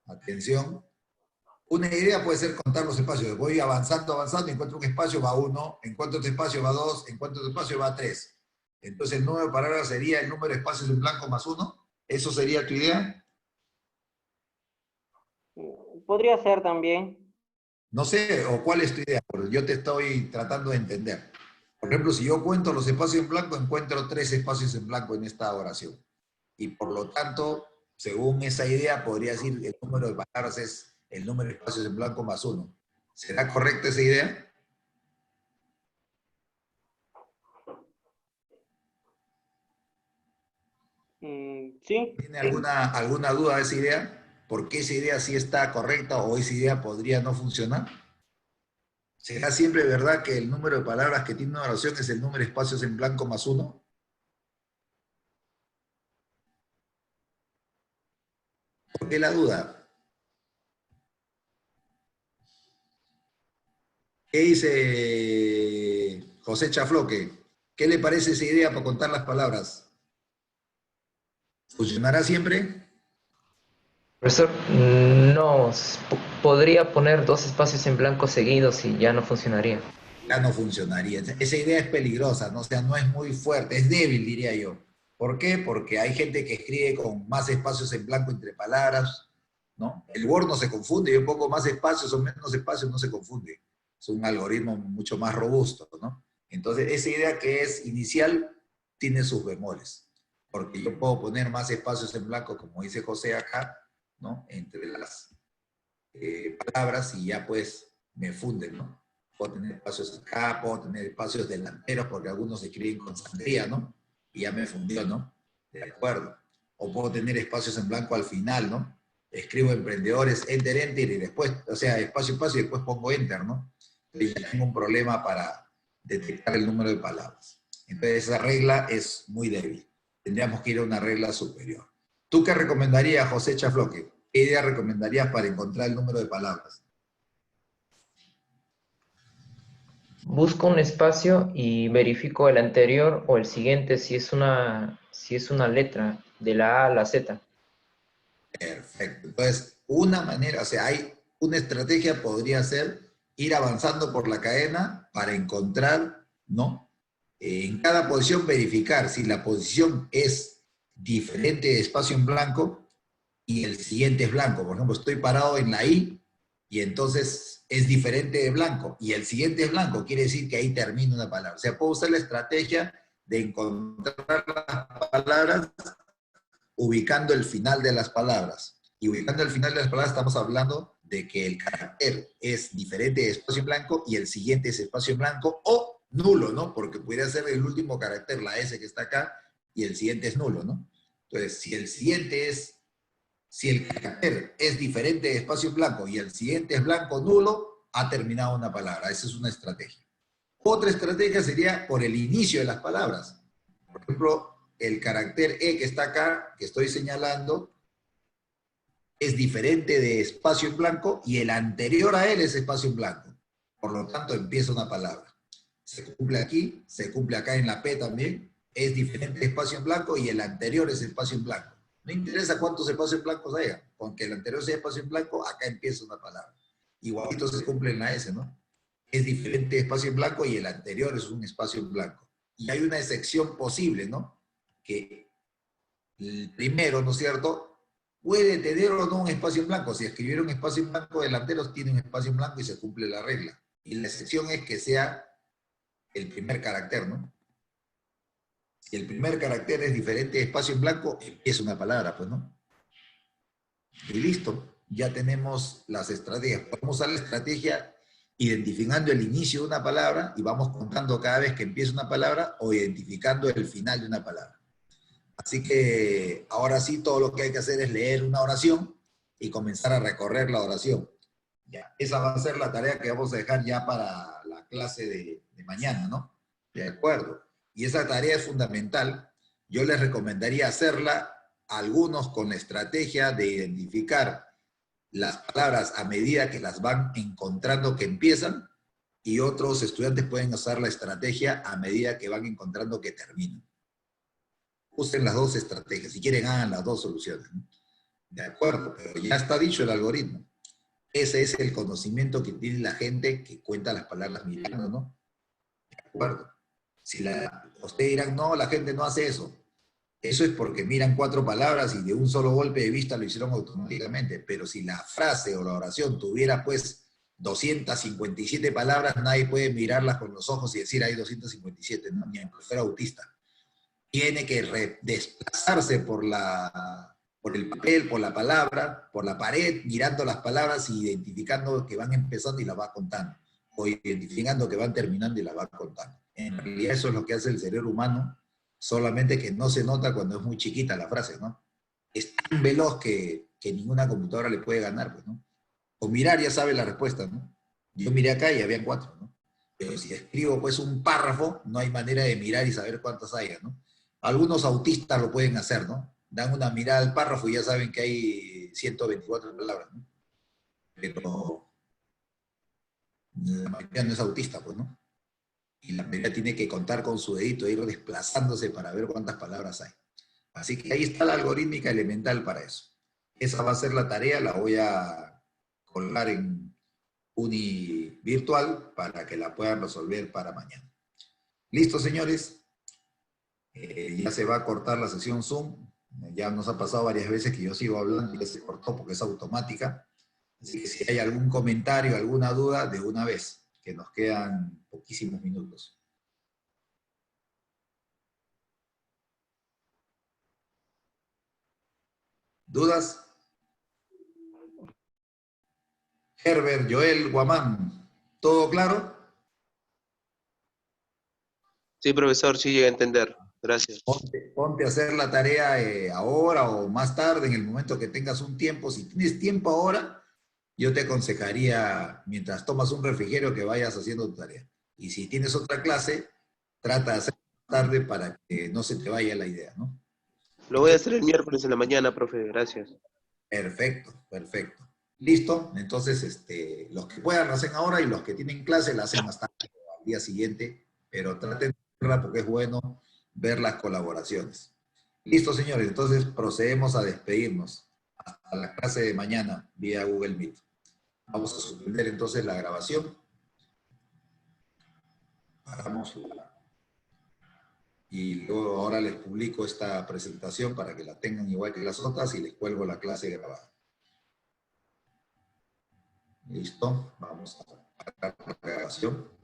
atención, una idea puede ser contar los espacios. Voy avanzando, encuentro un espacio, va 1, encuentro otro espacio, va 2, encuentro otro espacio, va 3. Entonces el número de palabras sería el número de espacios en blanco más 1. ¿Eso sería tu idea? Podría ser también. No sé, o cuál es tu idea, porque yo te estoy tratando de entender. Por ejemplo, si yo cuento los espacios en blanco, encuentro 3 espacios en blanco en esta oración. Y por lo tanto, según esa idea, podría decir el número de palabras es el número de espacios en blanco más 1. ¿Será correcta esa idea? Sí. ¿Tiene alguna duda de esa idea? ¿Por qué esa idea sí está correcta o esa idea podría no funcionar? ¿Será siempre verdad que el número de palabras que tiene una oración es el número de espacios en blanco más 1? ¿Por qué la duda? ¿Qué dice José Chafloque? ¿Qué le parece esa idea para contar las palabras? ¿Funcionará siempre? Profesor, no, podría poner dos espacios en blanco seguidos y ya no funcionaría. Ya no funcionaría. Esa idea es peligrosa, ¿no? O sea, no es muy fuerte, es débil, diría yo. ¿Por qué? Porque hay gente que escribe con más espacios en blanco entre palabras, ¿no? El Word no se confunde, yo pongo más espacios o menos espacios, no se confunde. Es un algoritmo mucho más robusto, ¿no? Entonces, esa idea que es inicial tiene sus bemoles, porque yo puedo poner más espacios en blanco, como dice José acá, ¿no? Entre las palabras y ya pues me funden, ¿no? Puedo tener espacios acá, puedo tener espacios delanteros, porque algunos escriben con sandría, ¿no? Y ya me fundió, ¿no? De acuerdo. O puedo tener espacios en blanco al final, ¿no? Escribo emprendedores, enter, y después, o sea, espacio, espacio, y después pongo enter, ¿no? Entonces ya tengo un problema para detectar el número de palabras. Entonces esa regla es muy débil. Tendríamos que ir a una regla superior. ¿Tú qué recomendarías, José Chafloque? ¿Qué idea recomendarías para encontrar el número de palabras? Busco un espacio y verifico el anterior o el siguiente si es una letra de la A a la Z. Perfecto. Entonces, una manera, o sea, hay una estrategia podría ser ir avanzando por la cadena para encontrar, ¿no? En cada posición verificar si la posición es diferente de espacio en blanco y el siguiente es blanco. Por ejemplo, estoy parado en la I y entonces es diferente de blanco y el siguiente es blanco, quiere decir que ahí termina una palabra. O sea, puedo usar la estrategia de encontrar las palabras ubicando el final de las palabras. Y ubicando el final de las palabras estamos hablando de que el carácter es diferente de espacio en blanco y el siguiente es espacio en blanco o nulo, ¿no? Porque pudiera ser el último carácter, la S que está acá, y el siguiente es nulo, ¿no? Entonces, si el carácter es diferente de espacio en blanco y el siguiente es blanco nulo, ha terminado una palabra. Esa es una estrategia. Otra estrategia sería por el inicio de las palabras. Por ejemplo, el carácter E que está acá, que estoy señalando, es diferente de espacio en blanco y el anterior a él es espacio en blanco. Por lo tanto, empieza una palabra. Se cumple aquí, se cumple acá en la P también, es diferente de espacio en blanco y el anterior es espacio en blanco. No interesa cuántos espacios blancos haya, con que el anterior sea espacio en blanco, acá empieza una palabra. Igualito se cumple en la S, ¿no? Es diferente de espacio en blanco y el anterior es un espacio en blanco. Y hay una excepción posible, ¿no? Que el primero, ¿no es cierto?, puede tener o no un espacio en blanco. Si escribiera un espacio en blanco delantero, tiene un espacio en blanco y se cumple la regla. Y la excepción es que sea el primer carácter, ¿no? Si el primer carácter es diferente de espacio en blanco, empieza una palabra, pues, ¿no? Y listo, ya tenemos las estrategias. Podemos usar la estrategia identificando el inicio de una palabra y vamos contando cada vez que empieza una palabra o identificando el final de una palabra. Así que ahora sí todo lo que hay que hacer es leer una oración y comenzar a recorrer la oración. Ya, esa va a ser la tarea que vamos a dejar ya para la clase de mañana, ¿no? De acuerdo. Y esa tarea es fundamental. Yo les recomendaría hacerla a algunos con la estrategia de identificar las palabras a medida que las van encontrando que empiezan y otros estudiantes pueden usar la estrategia a medida que van encontrando que terminan. Usen las dos estrategias. Si quieren, hagan las dos soluciones, ¿no? De acuerdo, pero ya está dicho el algoritmo. Ese es el conocimiento que tiene la gente que cuenta las palabras mirando, ¿no? De acuerdo. Si ustedes dirán, no, la gente no hace eso. Eso es porque miran 4 palabras y de un solo golpe de vista lo hicieron automáticamente. Pero si la frase o la oración tuviera, pues, 257 palabras, nadie puede mirarlas con los ojos y decir, hay 257, ¿no? Ni aunque fuera autista. Tiene que desplazarse por el papel, por la palabra, por la pared, mirando las palabras y identificando que van empezando y las va contando. O identificando que van terminando y las va contando. En realidad eso es lo que hace el cerebro humano, solamente que no se nota cuando es muy chiquita la frase, ¿no? Es tan veloz que ninguna computadora le puede ganar, pues, ¿no? O mirar ya sabe la respuesta, ¿no? Yo miré acá y habían 4, ¿no? Pero si escribo pues un párrafo, no hay manera de mirar y saber cuántas haya, ¿no? Algunos autistas lo pueden hacer, ¿no? dan una mirada al párrafo y ya saben que hay 124 palabras, ¿no? Pero la mayoría no es autista, pues, ¿no? Y la mayoría tiene que contar con su dedito, ir desplazándose para ver cuántas palabras hay. Así que ahí está la algorítmica elemental para eso. Esa va a ser la tarea, la voy a colgar en Uni virtual para que la puedan resolver para mañana. ¿Listo, señores? Ya se va a cortar la sesión Zoom. Ya nos ha pasado varias veces que yo sigo hablando y ya se cortó porque es automática. Así que si hay algún comentario, alguna duda, de una vez, que nos quedan poquísimos minutos. ¿Dudas? Herbert, Joel, Guamán, ¿todo claro? Sí, profesor, sí llegué a entender. Gracias. Ponte a hacer la tarea ahora o más tarde, en el momento que tengas un tiempo. Si tienes tiempo ahora, yo te aconsejaría, mientras tomas un refrigerio, que vayas haciendo tu tarea. Y si tienes otra clase, trata de hacerla más tarde para que no se te vaya la idea, ¿no? Lo voy a hacer el miércoles en la mañana, profe. Gracias. Perfecto, perfecto. ¿Listo? Entonces, los que puedan lo hacen ahora y los que tienen clase la hacen más tarde o al día siguiente, pero traten de hacerla porque es bueno ver las colaboraciones. Listo, señores, entonces procedemos a despedirnos. Hasta la clase de mañana vía Google Meet. Vamos a suspender entonces la grabación. Paramos y luego ahora les publico esta presentación para que la tengan igual que las otras y les cuelgo la clase grabada. Listo, vamos a parar la grabación.